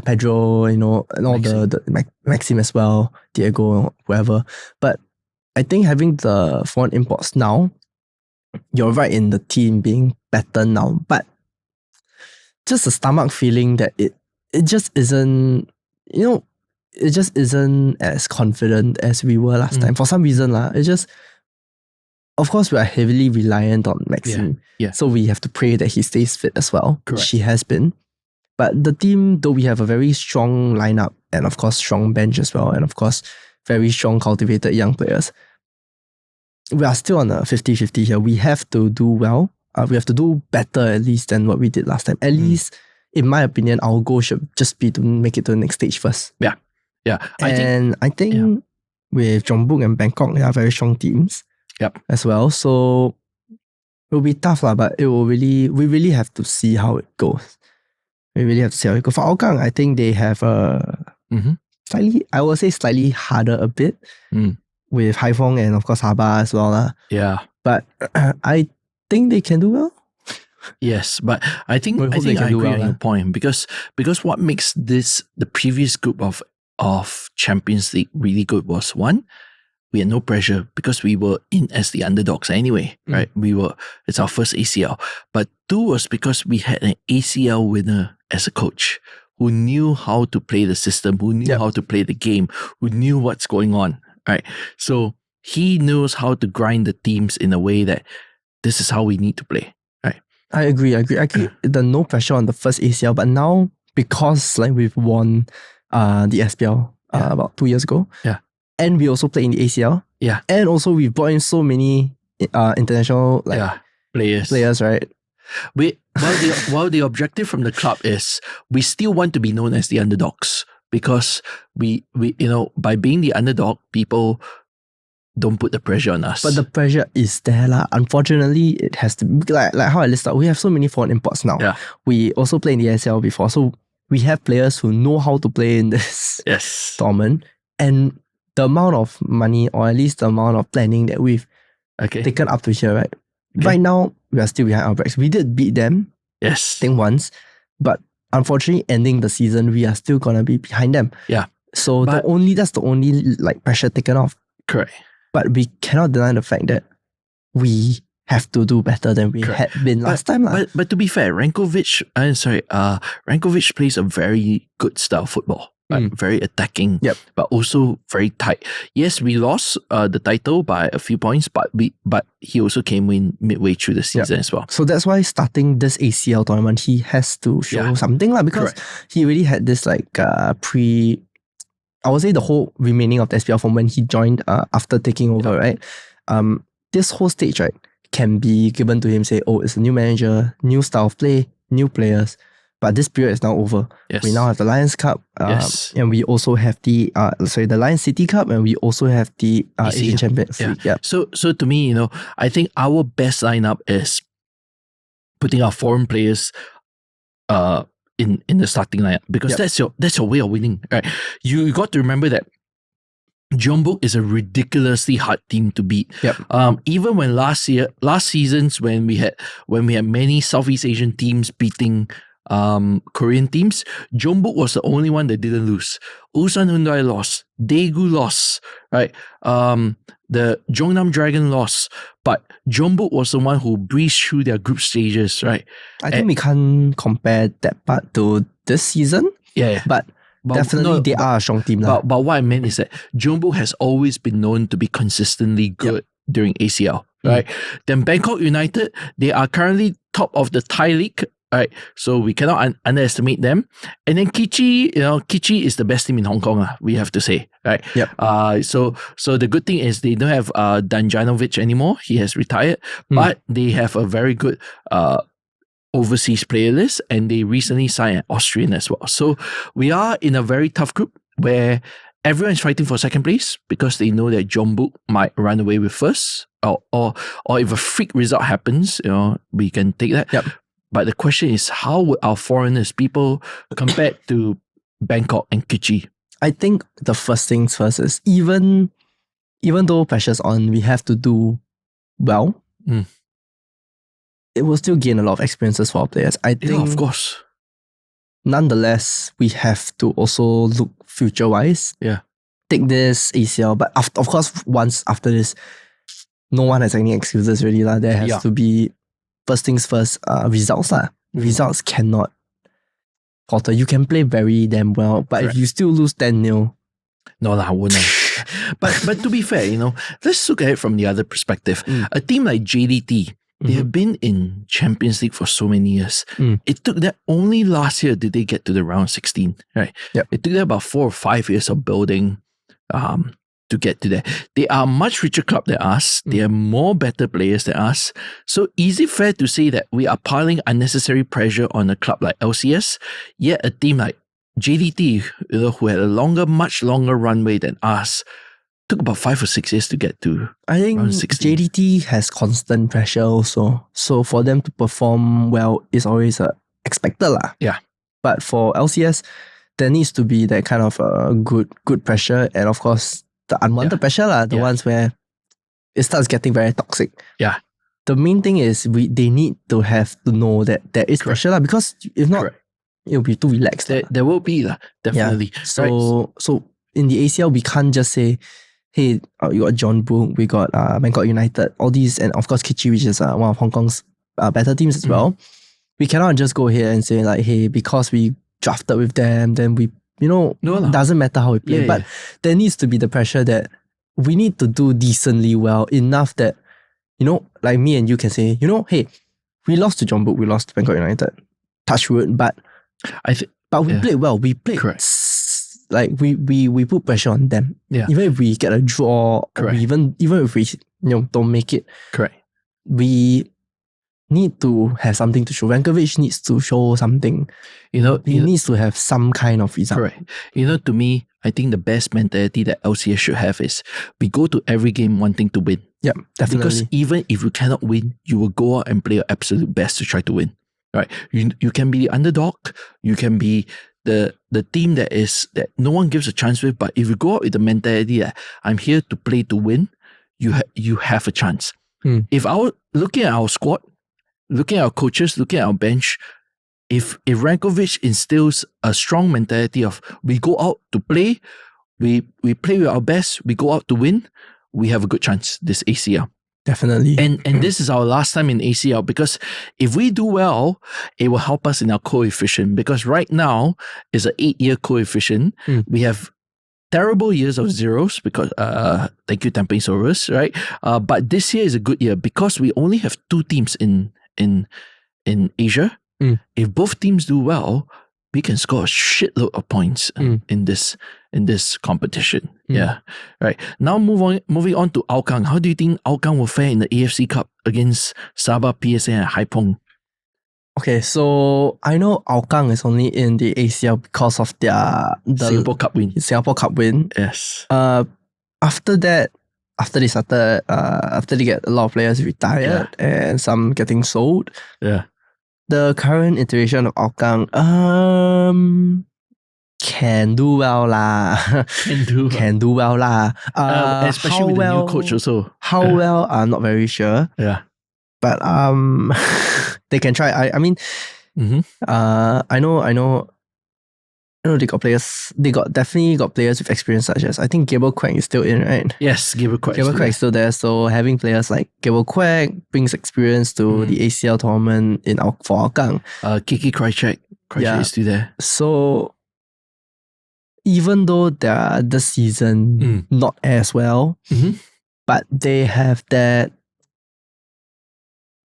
Pedro, and all Maxime. the Maxime as well, Diego, whoever. But I think having the foreign imports now, you're right in the team being better now, but just a stomach feeling that it just isn't, it just isn't as confident as we were last time. For some reason, it just, of course, we are heavily reliant on Maxime. Yeah. So we have to pray that he stays fit as well. Correct. She has been. But the team, though we have a very strong lineup and of course strong bench as well, and of course very strong cultivated young players, we are still on a 50-50 here. We have to do well. We have to do better at least than what we did last time. At least, in my opinion, our goal should just be to make it to the next stage first. Yeah. I think with Jeonbuk and Bangkok, they are very strong teams. Yep. As well. So it will be tough, but we really have to see how it goes. We really have to see how it goes. For Hougang, I think they have slightly harder a bit with Haifeng and of course Sabah as well. Yeah. But I think they can do well. Yes, but I think I agree on your point because what makes the previous group of Champions League really good was, one, we had no pressure because we were in as the underdogs anyway, right? It's our first ACL. But two was because we had an ACL winner as a coach who knew how to play the system, who knew how to play the game, who knew what's going on, right? So he knows how to grind the teams in a way that this is how we need to play, right? I agree. The no pressure on the first ACL, but now because we've won the SPL about 2 years ago, and we also play in the ACL, and also we brought in so many international players, right? While the objective from the club is we still want to be known as the underdogs because we by being the underdog, people don't put the pressure on us. But the pressure is there. Unfortunately, it has to be like how I listed. We have so many foreign imports now. Yeah. We also play in the ASL before. So we have players who know how to play in this tournament. And the amount of money, or at least the amount of planning that we've taken up to here, right? Okay. Right now, we are still behind our backs. We did beat them, I think once, but unfortunately, ending the season, we are still gonna be behind them. Yeah. So that's the only pressure taken off. Correct. But we cannot deny the fact that we have to do better than we had been last time. But to be fair, Rankovic plays a very good style of football. right? Very attacking, but also very tight. Yes, we lost the title by a few points, but he also came in midway through the season as well. So that's why starting this ACL tournament, he has to show something because he really had this like I would say the whole remaining of the SPL from when he joined after taking over, right? This whole stage, right, can be given to him, say, oh, it's a new manager, new style of play, new players. But this period is now over. Yes. We now have the Lions Cup, and we also have the Lions City Cup, and we also have the Asian Champions League. Yeah. So to me, I think our best lineup is putting our foreign players in the starting lineup because that's your way of winning, right? You got to remember that Jeonbuk is a ridiculously hard team to beat. Even when last seasons when we had many Southeast Asian teams beating Korean teams, Jeonbuk was the only one that didn't lose. Ulsan Hyundai lost, Daegu lost, right? The Jeonnam Dragon lost, but Jeonbuk was the one who breezed through their group stages, right? I think we can't compare that part to this season. But definitely they are a strong team. But what I meant is that Jeonbuk has always been known to be consistently good during ACL, right? Then Bangkok United, they are currently top of the Thai league, right? So we cannot underestimate them. And then Kichi, Kichi is the best team in Hong Kong, we have to say, right? So the good thing is they don't have Danjanovic anymore. He has retired, but they have a very good overseas player list, and they recently signed an Austrian as well. So we are in a very tough group where everyone's fighting for second place because they know that Jeonbuk might run away with first, or if a freak result happens, we can take that. But the question is, how would our foreigners, people compared to Bangkok and Kichi? I think the first things first is even though pressure's on, we have to do well. It will still gain a lot of experiences for our players. I think, of course. Nonetheless, we have to also look future-wise. Take this ACL, but of course, once after this, no one has any excuses really. There has to be, first things first, results. Results cannot falter. You can play very damn well, but if you still lose 10-0... No, I wouldn't. But to be fair, let's look at it from the other perspective. A team like JDT, they have been in Champions League for so many years. It took them only last year did they get to the round 16, right? It took them about 4 or 5 years of building to get to that. They are a much richer club than us. They are more better players than us. So is it fair to say that we are piling unnecessary pressure on a club like LCS, yet a team like JDT, who had a much longer runway than us, took about 5 or 6 years to get to I think round 16. JDT has constant pressure also. So for them to perform well is always expected. But for LCS, there needs to be that kind of good pressure, and of course the unwanted pressure, the ones where it starts getting very toxic. The main thing is they need to have to know that there is pressure, because if not, it'll be too relaxed. There will be, definitely. So in the ACL, we can't just say, hey, you got Jeonbuk, we got Bangkok United, all these, and of course Kichi, which is one of Hong Kong's better teams as well. We cannot just go here and say like, hey, because we drafted with them, then we, doesn't matter how we play. But there needs to be the pressure that we need to do decently well, enough that, like me and you can say, hey, we lost to Jeonbuk, we lost to Bangkok United, touch wood, but we played well. We played like we put pressure on them. Even if we get a draw, or even if we don't make it, we need to have something to show. Rankovic needs to show something. He needs to have some kind of result. To me, I think the best mentality that LCS should have is we go to every game wanting to win. Definitely. Because even if you cannot win, you will go out and play your absolute best to try to win. Right? You can be the underdog. You can be the team that no one gives a chance with. But if you go out with the mentality that I'm here to play to win, you have a chance. If looking at our squad, looking at our coaches, looking at our bench, if Rankovic instills a strong mentality of we go out to play, we play with our best, we go out to win, we have a good chance this ACL. Definitely. And this is our last time in ACL, because if we do well, it will help us in our coefficient, because right now is an 8-year coefficient. We have terrible years of zeros because thank you Tampines Rovers, right? But this year is a good year because we only have 2 teams in Asia. If both teams do well, we can score a shitload of points in this competition. Yeah, right. Now moving on to Hougang. How do you think Hougang will fare in the AFC Cup against Sabah, PSM, and Haipong? Okay, so I know Hougang is only in the ACL because of the Singapore Cup win. Singapore Cup win. Yes. After that, after they get a lot of players retired and some getting sold. Yeah. The current iteration of Hougang can do well lah. Can do well lah. Especially with the new coach also. How well, I'm not very sure. Yeah. But they can try. I mean, I know they got players. They definitely got players with experience, such as I think Gabriel Quack is still in, right? Yes, Gabriel Quack is still there. So having players like Gabriel Quack brings experience to the ACL tournament for Hougang. Kiki Krychek is still there. So even though they're this season not as well, but they have that.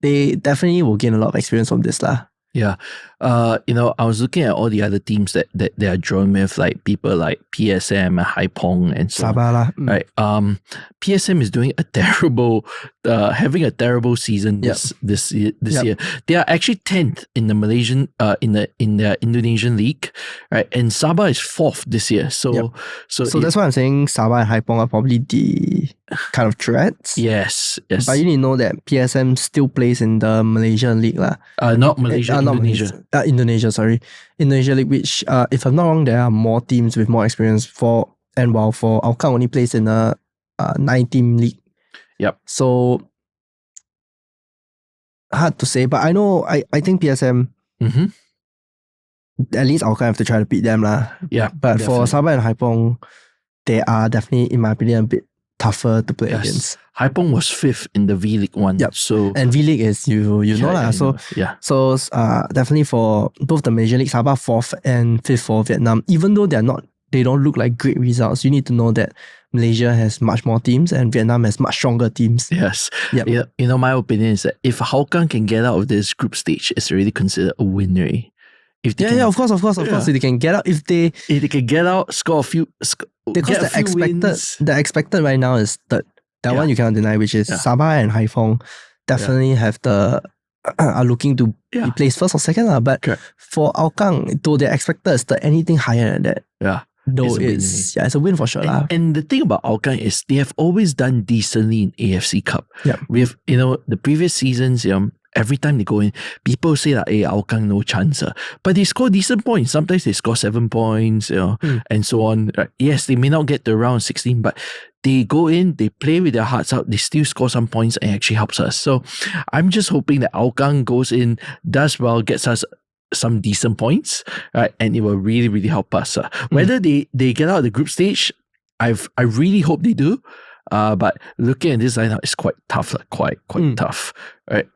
They definitely will gain a lot of experience from this lah. Yeah. I was looking at all the other teams that they are drawn with, like people like PSM, Haipong, and so Sabah on. Right. PSM is doing having a terrible season this year. They are actually 10th in the Malaysian in the Indonesian league, right? And Sabah is 4th this year. So that's why I'm saying Sabah and Haipong are probably the kind of threats. Yes. But you need to know that PSM still plays in the Malaysian league lah. Not Malaysia, Indonesia. Indonesia League, which if I'm not wrong, there are more teams with more experience while for Hougang only plays in a 9-team league. Yep. So hard to say, but I think PSM at least Hougang have to try to beat them lah. Yeah. But definitely. For Sabah and Haipong, they are definitely, in my opinion, a bit tougher to play against. Haipong was 5th in the V-League 1. Yep. So and V-League is you know lah. So definitely for both the Malaysian League, Sabah 4th and 5th for Vietnam. Even though they don't look like great results, you need to know that Malaysia has much more teams and Vietnam has much stronger teams. Yes. Yep. My opinion is that if Hougang can get out of this group stage, it's already considered a win, right? Of course. If they can get out, if they can get out, score a few. Because the expected right now is third. That one you cannot deny, which is Sabah and Haipong definitely are looking to be placed first or second lah. But for Hougang, though they're expected is anything higher than that. Though it's a win for sure lah. And the thing about Hougang is they have always done decently in AFC Cup. We have the previous seasons. Every time they go in, people say that Hougang no chance. But they score decent points. Sometimes they score 7 points, and so on. Yes, they may not get to round 16, but they go in, they play with their hearts out, they still score some points and actually helps us. So I'm just hoping that Hougang goes in, does well, gets us some decent points, right? And it will really, really help us. Whether they get out of the group stage, I really hope they do. But looking at this lineup, it's quite tough, quite tough, right?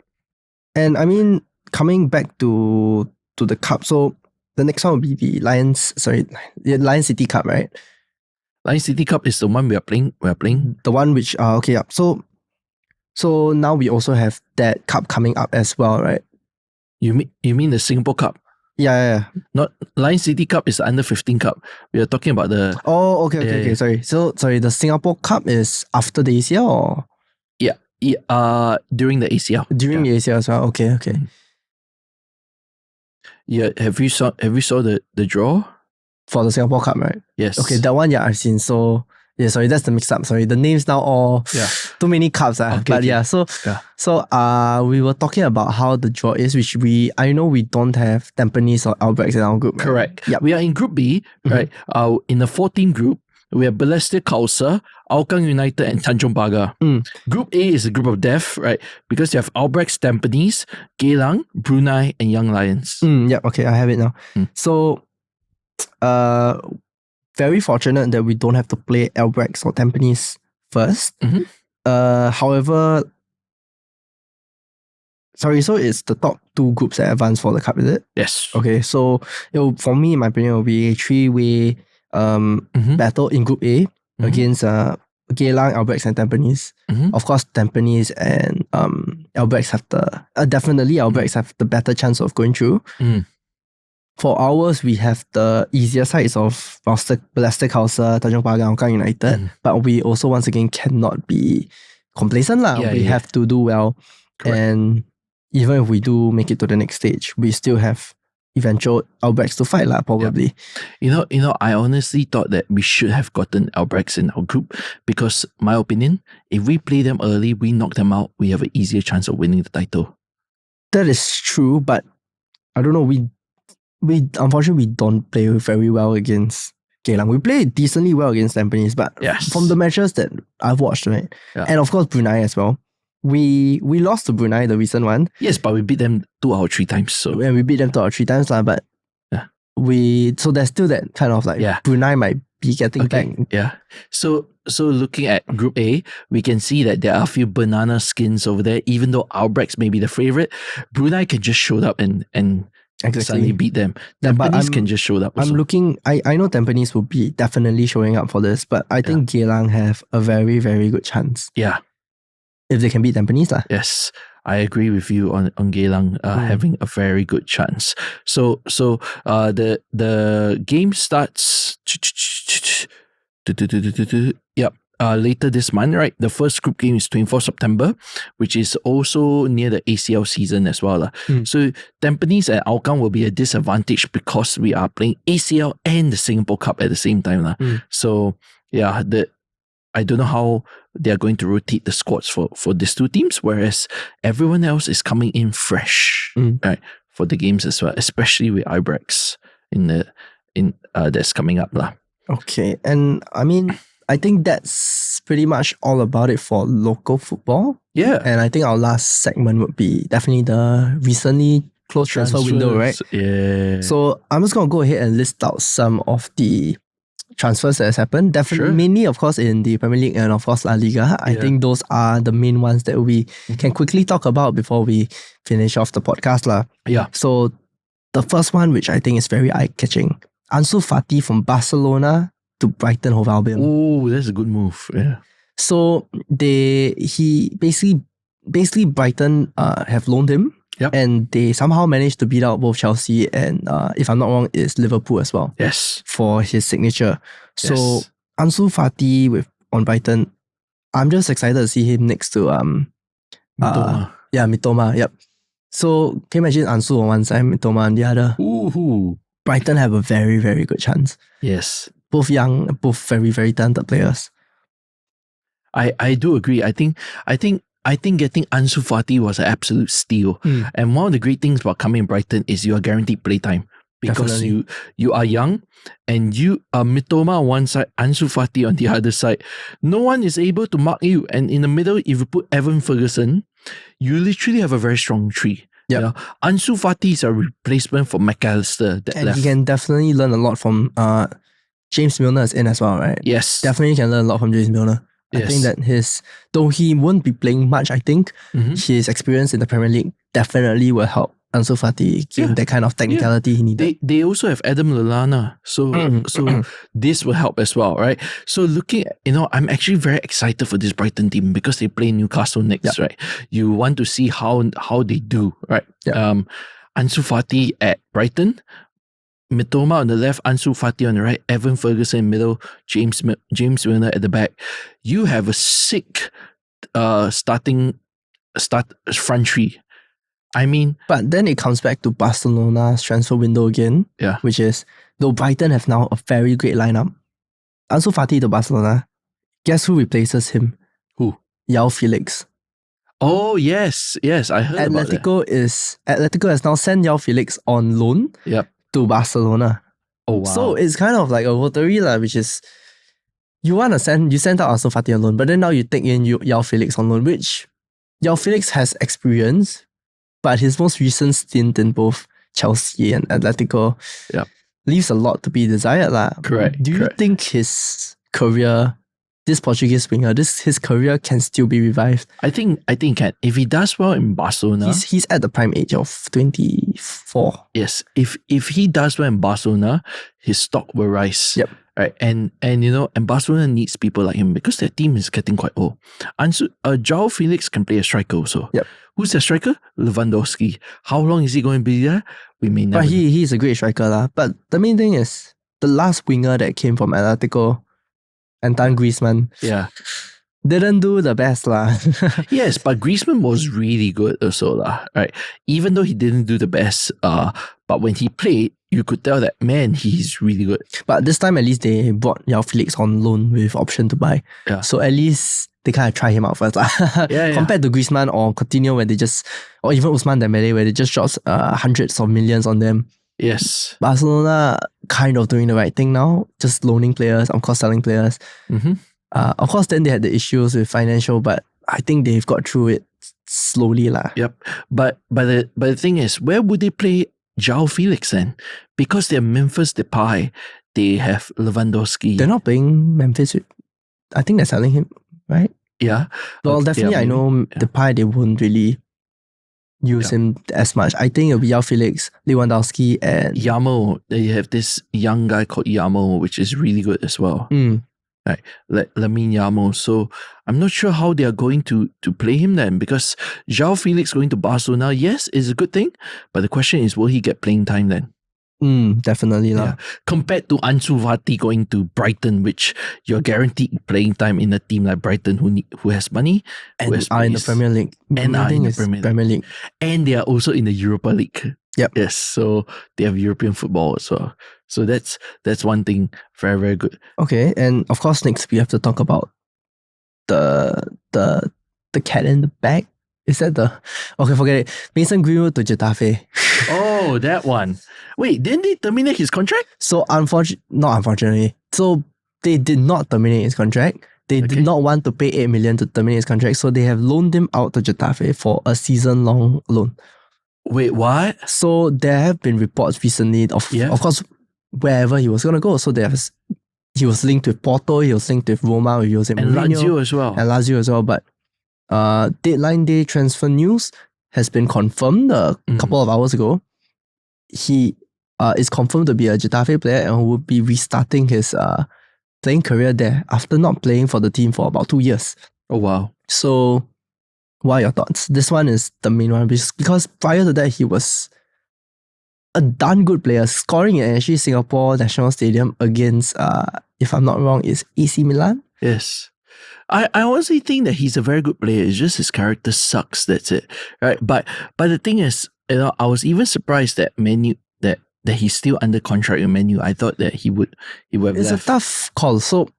And I mean, coming back to the cup, so the next one will be the Lions City Cup, right? Lions City Cup is the one we are playing. The one which So now we also have that cup coming up as well, right? You mean the Singapore Cup? Yeah. Not Lions City Cup is the under 15 cup. We are talking about the. Oh, okay. Sorry. So the Singapore Cup is after the ACL or? During the ACL. During the ACL as well. Okay. Yeah, have you saw the draw? For the Singapore Cup, right? Yes. Okay, that one, I've seen. So, sorry, that's the mix up. Sorry, the names now all too many cups. So we were talking about how the draw is, which I know we don't have Tampines or Albrechts in our group. Right? Correct. Yeah, we are in Group B, right? In the 14 group, we have Balestier Khalsa, Hougang United, and Tanjong Pagar. Group A is a group of death, right? Because you have Albrechts, Tampines, Geylang, Brunei, and Young Lions. Okay, I have it now. So, very fortunate that we don't have to play Albrechts or Tampines first. However, Sorry, so it's the top 2 groups that advance for the cup, is it? Yes. Okay, so for me, in my opinion, it will be a 3-way battle in Group A against Geylang, Albrechts, and Tampines. Of course, Tampines and Albrechts have definitely Albrechts have the better chance of going through. For ours, we have the easier sides of Balestier House, Tanjong Pagar, Hougang United, but we also once again cannot be complacent. We have to do well. Correct. And even if we do make it to the next stage, we still have eventual Albrechts to fight, probably. You know, I honestly thought that we should have gotten Albrechts in our group because, my opinion, if we play them early, we knock them out, we have an easier chance of winning the title. That is true, but I don't know, we unfortunately we don't play very well against Geylang. We play decently well against Tampines, but from the matches that I've watched, right? Yeah. And of course Brunei as well. We lost to Brunei, the recent one. Yes, but we beat them 2 out of 3 times. So and we beat them 2 out of 3 times, but so there's still that kind of Brunei might be getting back. Yeah. So looking at Group A, we can see that there are a few banana skins over there. Even though Albrechts may be the favorite, Brunei can just show up and suddenly beat them. Tampines can just show up also. I'm looking, I know Tampines will be definitely showing up for this, but I think Geylang have a very, very good chance. Yeah. If they can beat Tampines. Yes, I agree with you on Geylang having a very good chance. So the game starts later this month, right? The first group game is 24th September, which is also near the ACL season as well. So Tampines and Hougang will be a disadvantage because we are playing ACL and the Singapore Cup at the same time. So yeah, I don't know how they are going to rotate the squads for these 2 teams, whereas everyone else is coming in fresh, right, for the games as well, especially with Albrechts that's coming up. Okay, and I mean, I think that's pretty much all about it for local football. Yeah. And I think our last segment would be definitely the recently closed transfer window, right? Yeah. So I'm just going to go ahead and list out some of the transfers that has happened. Definitely, mainly, of course, in the Premier League and, of course, La Liga. I think those are the main ones that we can quickly talk about before we finish off the podcast. Yeah. So the first one, which I think is very eye-catching, Ansu Fati from Barcelona to Brighton Hove Albion. Oh, that's a good move. Yeah. So he basically Brighton have loaned him. Yep. And they somehow managed to beat out both Chelsea and, if I'm not wrong, it's Liverpool as well. Yes. For his signature. So Ansu Fati on Brighton, I'm just excited to see him next to Mitoma. Mitoma. Yep. So can you imagine Ansu on one side, Mitoma on the other? Ooh. Brighton have a very, very good chance. Yes. Both young, both very, very talented players. I do agree. I think getting Ansu Fati was an absolute steal. And one of the great things about coming in Brighton is you are guaranteed playtime because you are young and you are Mitoma on one side, Ansu Fati on the other side. No one is able to mark you. And in the middle, if you put Evan Ferguson, you literally have a very strong tree. Yep. You know? Ansu Fati is a replacement for McAllister. He can definitely learn a lot from James Milner is in as well, right? Yes. Definitely can learn a lot from James Milner. I think that though he won't be playing much, I think his experience in the Premier League definitely will help Ansu Fati gain that kind of technicality he needed. They also have Adam Lallana, so this will help as well, right? So looking at, I'm actually very excited for this Brighton team because they play Newcastle next, right? You want to see how they do, right? Ansu Fati at Brighton, Mitoma on the left, Ansu Fati on the right, Evan Ferguson in the middle, James Milner at the back. You have a sick front three. I mean, but then it comes back to Barcelona's transfer window again, which is, though Brighton have now a very great lineup, Ansu Fati to Barcelona, guess who replaces him? Who? João Felix. Oh, yes, I heard about that. Atletico has now sent João Felix on loan to Barcelona. Oh, wow. So it's kind of like a lottery, which is, you send out Ansu Fati on loan, but then now you take in João Felix on loan, which João Felix has experience, but his most recent stint in both Chelsea and Atletico leaves a lot to be desired. Correct. Do you think his career this Portuguese winger, his career can still be revived. I think can. If he does well in Barcelona, he's at the prime age of 24. Yes, if he does well in Barcelona, his stock will rise. Yep. Right, and Barcelona needs people like him because their team is getting quite old. João Felix can play a striker also. Yep. Who's their striker? Lewandowski. How long is he going to be there? We may never. But he's a great striker lah. But the main thing is the last winger that came from Atletico, Antoine Griezmann. Yeah. Didn't do the best lah. Yes, but Griezmann was really good also lah. Right, even though he didn't do the best. But when he played, you could tell that, man, he's really good. But this time, at least they brought João Felix on loan with option to buy. Yeah. So at least they kind of try him out first. Compared to Griezmann or Coutinho, or even Ousmane Dembele, where they just drops hundreds of millions on them. Yes. Barcelona kind of doing the right thing now, just loaning players, of course, selling players. Mm-hmm. Of course, then they had the issues with financial, but I think they've got through it slowly lah. Yep. But the thing is, where would they play João Felix then? Because they're Memphis Depay, they have Lewandowski. They're not playing Memphis. I think they're selling him, right? Yeah. Well, definitely, I know Depay, they won't really use him as much. I think it'll be João Felix, Lewandowski, and Yamo. They have this young guy called Yamo, which is really good as well. Right, Lamine Yamal. So I'm not sure how they are going to play him then, because João Felix going to Barcelona, yes, is a good thing, but the question is, will he get playing time then? Definitely lah. Yeah. Compared to Ansu Fati going to Brighton, which you're guaranteed playing time in a team like Brighton who has money and are in the Premier League. And are in the Premier League. And they are also in the Europa League. Yep. Yes, so they have European football as well. So that's one thing very, very good. Okay, and of course next we have to talk about the cat in the bag. Is that okay, forget it. Mason Greenwood to Getafe. Oh, that one. Wait, didn't they terminate his contract? So not unfortunately. So they did not terminate his contract. They did not want to pay 8 million to terminate his contract. So they have loaned him out to Getafe for a season-long loan. Wait, what? So there have been reports recently of course, wherever he was going to go. So he was linked with Porto, he was linked with Roma, with Jose Mourinho. And Lazio as well. And Lazio as well. But deadline day transfer news has been confirmed a couple of hours ago. He is confirmed to be a Getafe player and will be restarting his playing career there after not playing for the team for about 2 years. Oh, wow. So what are your thoughts? This one is the main one because prior to that, he was a darn good player, scoring at actually Singapore National Stadium against, if I'm not wrong, is AC Milan. Yes. I honestly think that he's a very good player. It's just his character sucks. That's it, right? But the thing is, I was even surprised that that he's still under contract with Man U. I thought that he would have It's left. a tough call. So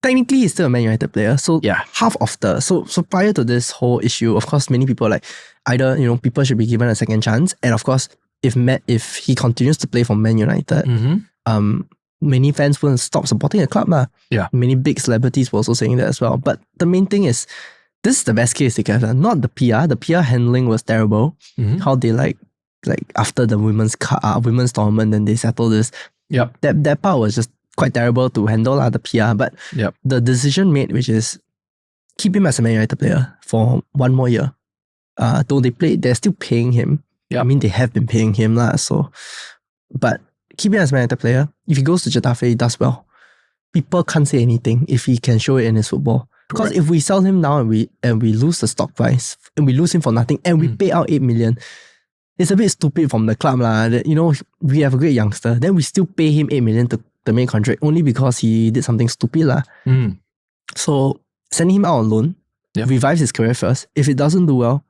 technically, he's still a Man United player. So half of so prior to this whole issue, of course, many people are like either people should be given a second chance, and of course, if he continues to play for Man United, many fans will stop supporting the club. Yeah. Many big celebrities were also saying that as well. But the main thing is, this is the best case they could have done. Not the PR. The PR handling was terrible. How they like after the women's tournament, then they settled this. Yep. That part was just quite terrible to handle the PR. But the decision made, which is keep him as a Man United player for 1 more year. Though they're still paying him. I mean, they have been paying him but keep him as a Man United player. If he goes to Getafe, he does well. People can't say anything if he can show it in his football. Because if we sell him now and we lose the stock price and we lose him for nothing and we pay out 8 million, it's a bit stupid from the club that, we have a great youngster, then we still pay him 8 million to the main contract only because he did something stupid So sending him out on loan, revives his career first. If it doesn't do well,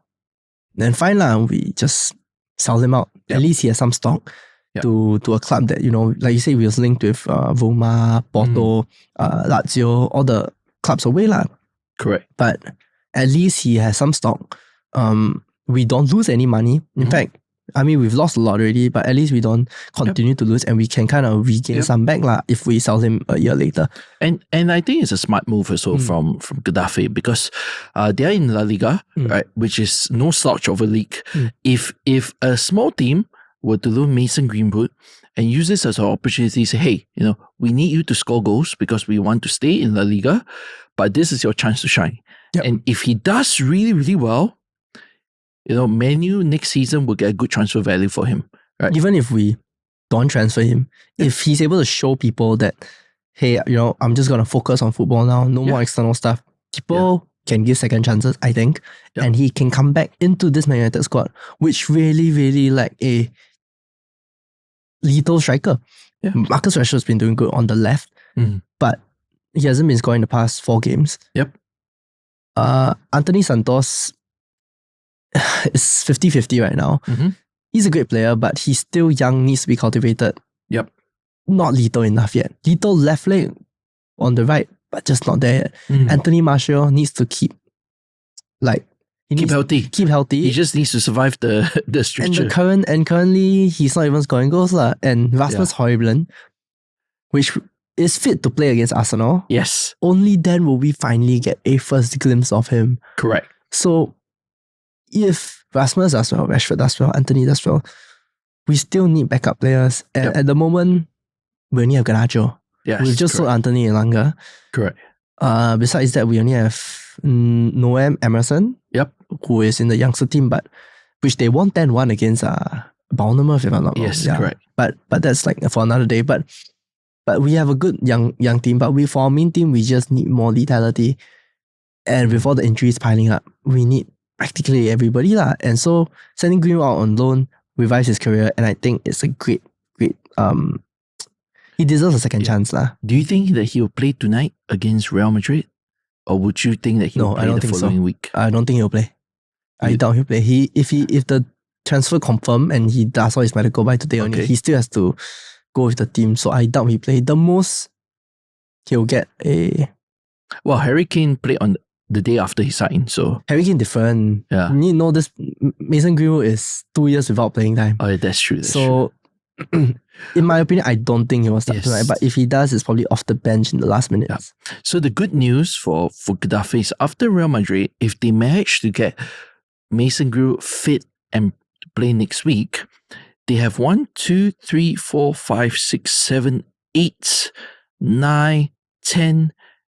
then fine we just sell him out. At least he has some stock. To a club that, like you say, we was linked with Roma, Porto, Lazio, all the clubs away Correct. But at least he has some stock. We don't lose any money. In fact, I mean, we've lost a lot already, but at least we don't continue to lose and we can kind of regain some back if we sell him a year later. And I think it's a smart move also from Getafe because they're in La Liga, right, which is no slouch of a league. If a small team were to loan Mason Greenwood and use this as an opportunity to say, hey, we need you to score goals because we want to stay in La Liga, but this is your chance to shine. Yep. And if he does really, really well, Man U next season will get a good transfer value for him. Right? Even if we don't transfer him, if he's able to show people that, hey, I'm just going to focus on football now, no more external stuff, people can give second chances, I think. Yep. And he can come back into this Man United squad, which really, really like a lethal striker. Yeah. Marcus Rashford's been doing good on the left, but he hasn't been scoring the past 4 games. Yep. Anthony Santos is 50-50 right now. He's a great player, but he's still young, needs to be cultivated. Yep. Not lethal enough yet. Lethal left leg on the right, but just not there yet. Anthony Martial needs to keep healthy. Keep healthy. He just needs to survive the stretcher. And currently he's not even scoring goals lah. And Rasmus Højlund, which is fit to play against Arsenal. Yes. Only then will we finally get a first glimpse of him. Correct. So if Rasmus does well, Rashford does well, Anthony does well, we still need backup players. And at the moment, we only have Garnacho. Yes, We've just sold Anthony Elanga. Correct. Besides that, we only have Noam Emerson. Yep. Who is in the youngster team, but which they won 10-1 against Bournemouth, if I'm not wrong. Yes, correct. But that's like for another day. But we have a good young team. But for our main team, we just need more lethality. And with all the injuries piling up, we need practically everybody lah. And so sending Greenwood out on loan revives his career, and I think it's a great. He deserves a second chance lah. Do you think that he will play tonight against Real Madrid? Or would you think that he will play the following week? I don't think he'll play. I doubt he'll play. If the transfer confirmed and he does all his medical by today only, he still has to go with the team. So I doubt he play. The most he'll get a... Well, Harry Kane played on the day after he signed, so... Harry Kane different. Yeah. You need to know this. Mason Greenwood is 2 years without playing time. Oh, that's true. In my opinion, I don't think he will start tonight. But if he does, it's probably off the bench in the last minutes. Yeah. So the good news for Getafe is after Real Madrid, if they manage to get Mason Greenwood fit and play next week, they have 1, 2, 3, 4, 5, 6, 7, 8, 9, 10,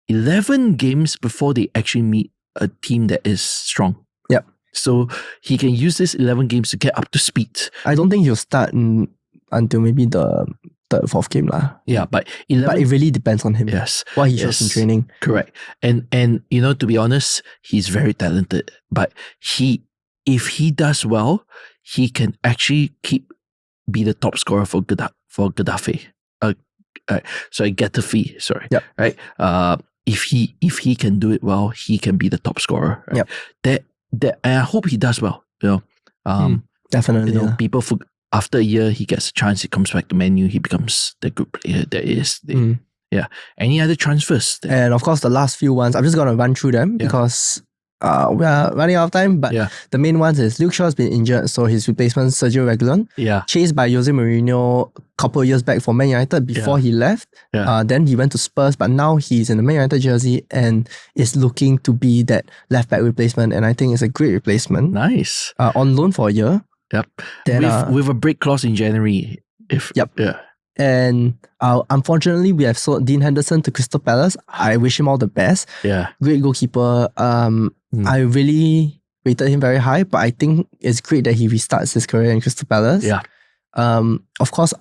11 games before they actually meet a team that is strong. Yep. So he can use this 11 games to get up to speed. I don't think he'll start until maybe the third, fourth game lah. Yeah, but 11... But it really depends on him. Yes. What he shows in training. Correct. And to be honest, he's very talented. But if he does well, he can actually be the top scorer for Getafe. Getafe, sorry. Yep. Right? If he can do it well, he can be the top scorer. Right? Yep. And I hope he does well. Definitely. People after a year, he gets a chance, he comes back to Man U, he becomes the good player that is. Yeah. Any other transfers? And of course, the last few ones, I'm just going to run through them because we are running out of time. But the main ones is Luke Shaw has been injured, so his replacement, Sergio Reguilon, chased by Jose Mourinho a couple of years back for Man United before he left. Then he went to Spurs, but now he's in the Man United jersey and is looking to be that left-back replacement. And I think it's a great replacement. Nice. On loan for a year. Yep. Then, with a break clause in January. And unfortunately, we have sold Dean Henderson to Crystal Palace. I wish him all the best. Yeah. Great goalkeeper. I really rated him very high, but I think it's great that he restarts his career in Crystal Palace. Yeah. Of course,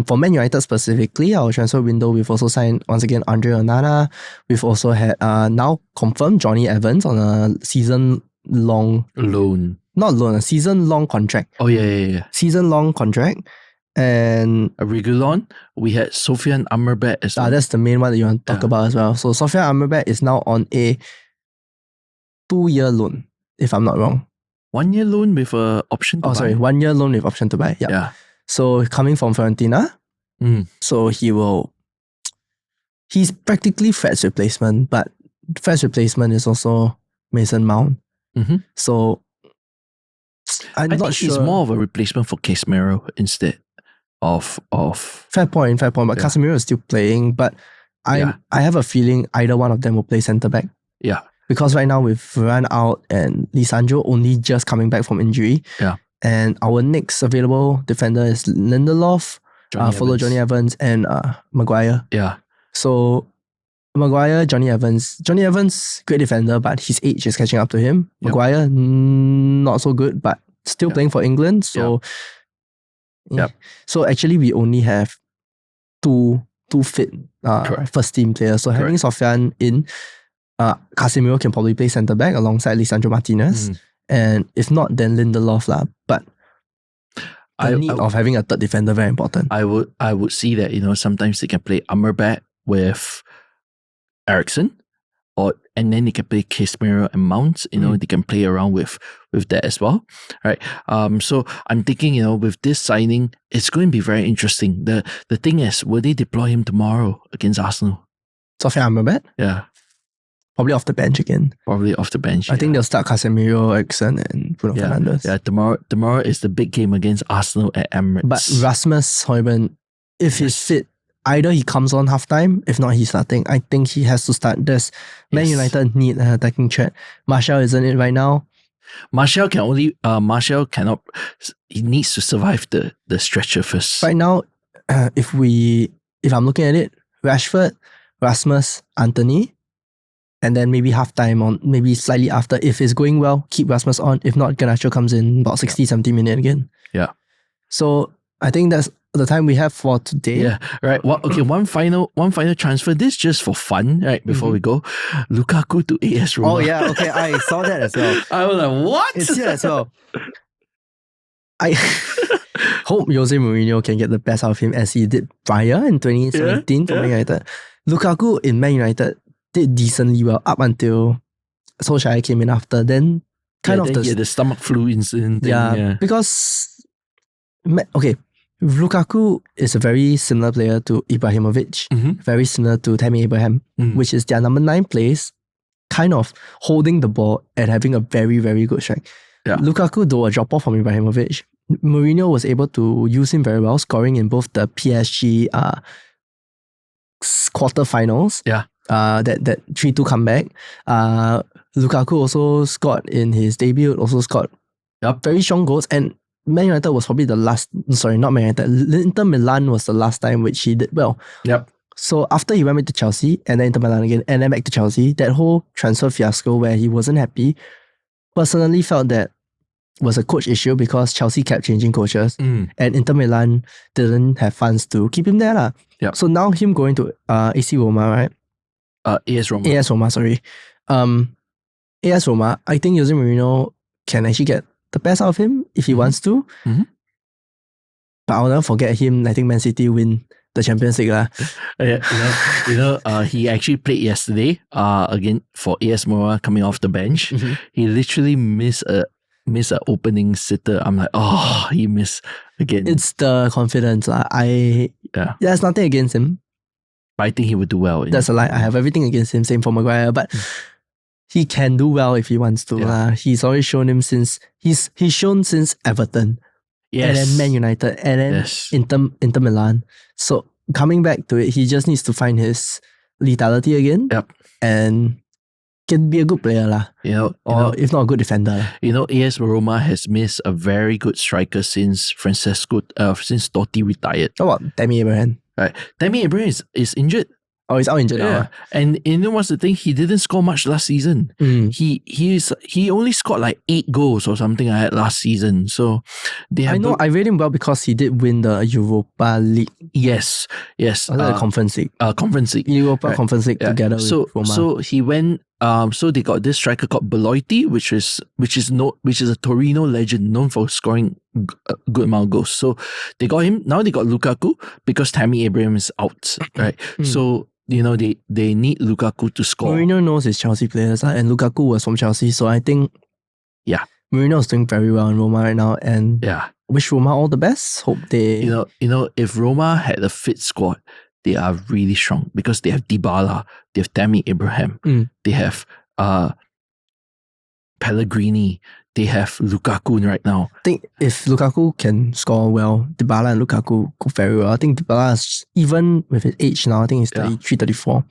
for Man United specifically, our transfer window, we've also signed, once again, Andre Onana. We've also had now confirmed Johnny Evans on a season-long... Loan. Not loan, a season-long contract. Oh, yeah. Season-long contract. And Reguilon, we had Sofian Amrabat as well. That's the main one that you want to talk about as well. So Sofian Amrabat is now on a 2-year loan, if I'm not wrong. 1 year loan with an option to buy. 1 year loan with option to buy. Yeah. So coming from Fiorentina. So he's practically Fred's replacement, but Fred's replacement is also Mason Mount. So I think he's more of a replacement for Casemiro instead of Fair point. But Casemiro is still playing, but I have a feeling either one of them will play centre back. Yeah. Because right now with Varane out and Lisandro only just coming back from injury. Yeah. And our next available defender is Lindelof, followed Johnny Evans and Maguire. Yeah. So Maguire, Johnny Evans. Johnny Evans, great defender, but his age is catching up to him. Yep. Maguire, not so good, but still playing for England. So, so actually, we only have two fit first team players. So having Sofian in, Casemiro can probably play centre back alongside Lisandro Martinez, and if not, then Lindelof lah. But the need of having a third defender very important. I would see that, you know, sometimes they can play Amrabat with Eriksen, and then they can play Casemiro and Mount. You know, they can play around with that as well, right? So I'm thinking, you know, with this signing, it's going to be very interesting. The thing is, will they deploy him tomorrow against Arsenal? Sofian Amrabat? Yeah. Probably off the bench again. I think they'll start Casemiro, Eriksen, and Bruno Fernandes. Yeah, tomorrow is the big game against Arsenal at Emirates. But Rasmus Højbjerg, if he's fit, either he comes on halftime, if not he's starting. I think he has to start. Man United need an attacking threat. Martial isn't it right now. Martial cannot. He needs to survive the stretcher first. Right now, if I'm looking at it, Rashford, Rasmus, Anthony, and then maybe halftime on, maybe slightly after. If it's going well, keep Rasmus on. If not, Garnacho comes in about 60, 70 minutes again. Yeah. So I think that's the time we have for today. Yeah, right. Well, okay, one final transfer. This just for fun, right? Before we go, Lukaku to AS Roma. Oh yeah, okay. I saw that as well. I was like, what? It's here as well. I hope Jose Mourinho can get the best out of him as he did prior in 2017 for Man United. Lukaku in Man United did decently well up until Solskjaer came in after. Then the stomach flu incident thing. Because Lukaku is a very similar player to Ibrahimovic, very similar to Tammy Abraham, which is their number 9 place, kind of holding the ball and having a very, very good strike. Yeah. Lukaku, though a drop-off from Ibrahimovic, Mourinho was able to use him very well, scoring in both the PSG quarterfinals. Yeah. That 3-2 comeback. Lukaku also scored in his debut, also scored very strong goals. And Man United was probably the last, sorry, not Man United, Inter Milan was the last time which he did well. Yep. So after he went back to Chelsea and then Inter Milan again and then back to Chelsea, that whole transfer fiasco where he wasn't happy, personally felt that was a coach issue because Chelsea kept changing coaches and Inter Milan didn't have funds to keep him there. Yep. So now him going to AC Roma, right? AS Roma. AS Roma, sorry. AS Roma, I think Jose Mourinho can actually get the best out of him if he wants to. But I'll never forget him letting Man City win the Champions League. He actually played yesterday again for AS Roma coming off the bench. He literally missed an opening sitter. I'm like, oh, he missed again. It's the confidence. There's nothing against him. But I think he would do well. That's a lie. I have everything against him. Same for Maguire. But he can do well if he wants to. He's always shown him since he's shown since Everton. Yes. And then Man United. And then Inter Milan. So coming back to it, he just needs to find his lethality again. Yep. And can be a good player. If not a good defender. AS Roma has missed a very good striker since since Totti retired. How about Tammy Abraham? Right. Tammy Abraham is injured. Oh, he's out injured now. And you know what's the thing? He didn't score much last season. He only scored like 8 goals or something like that last season. So I rate him well because he did win the Europa League. Yes. The Conference League. Conference League. Europa Conference League together with Roma. So he went. So they got this striker called Belotti, which is a Torino legend known for scoring a good amount of goals. So they got him. Now they got Lukaku because Tammy Abraham is out, right? So they need Lukaku to score. Mourinho knows his Chelsea players, and Lukaku was from Chelsea, so I think Mourinho is doing very well in Roma right now, and wish Roma all the best. Hope they if Roma had a fit squad, they are really strong because they have Dybala, they have Tammy Abraham, they have Pellegrini, they have Lukaku right now. I think if Lukaku can score well, Dybala and Lukaku go very well. I think Dybala is, even with his age now, I think he's 33, 34.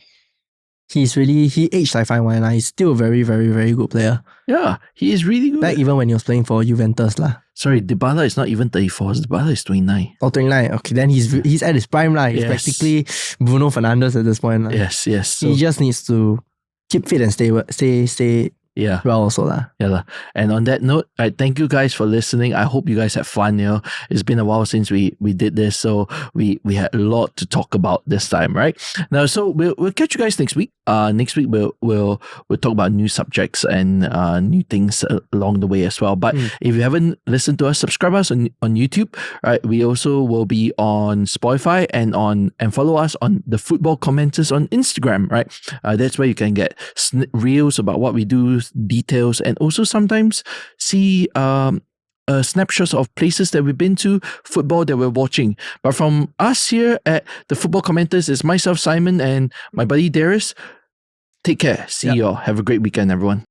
he aged like fine wine. He's still a very, very, very good player. Yeah, he is really good. Back even when he was playing for Juventus lah. Sorry, Dybala is not even 34. Dybala is 29. Oh, 29. Okay, then he's at his prime lah. He's practically Bruno Fernandes at this point lah. Yes. So, he just needs to keep fit and stay well also lah. Yeah. And on that note, I thank you guys for listening. I hope you guys had fun. It's been a while since we did this, so we had a lot to talk about this time, right? Now, so we'll catch you guys next week. Next week we'll talk about new subjects and new things along the way as well. But if you haven't listened to us, subscribe us on YouTube. Right? We also will be on Spotify and follow us on the Football Commenters on Instagram. Right? That's where you can get reels about what we do, details, and also sometimes see snapshots of places that we've been to, football that we're watching. But from us here at the Football Commenters, it's myself, Simon, and my buddy Darius. Take care. See y'all. Have a great weekend, everyone.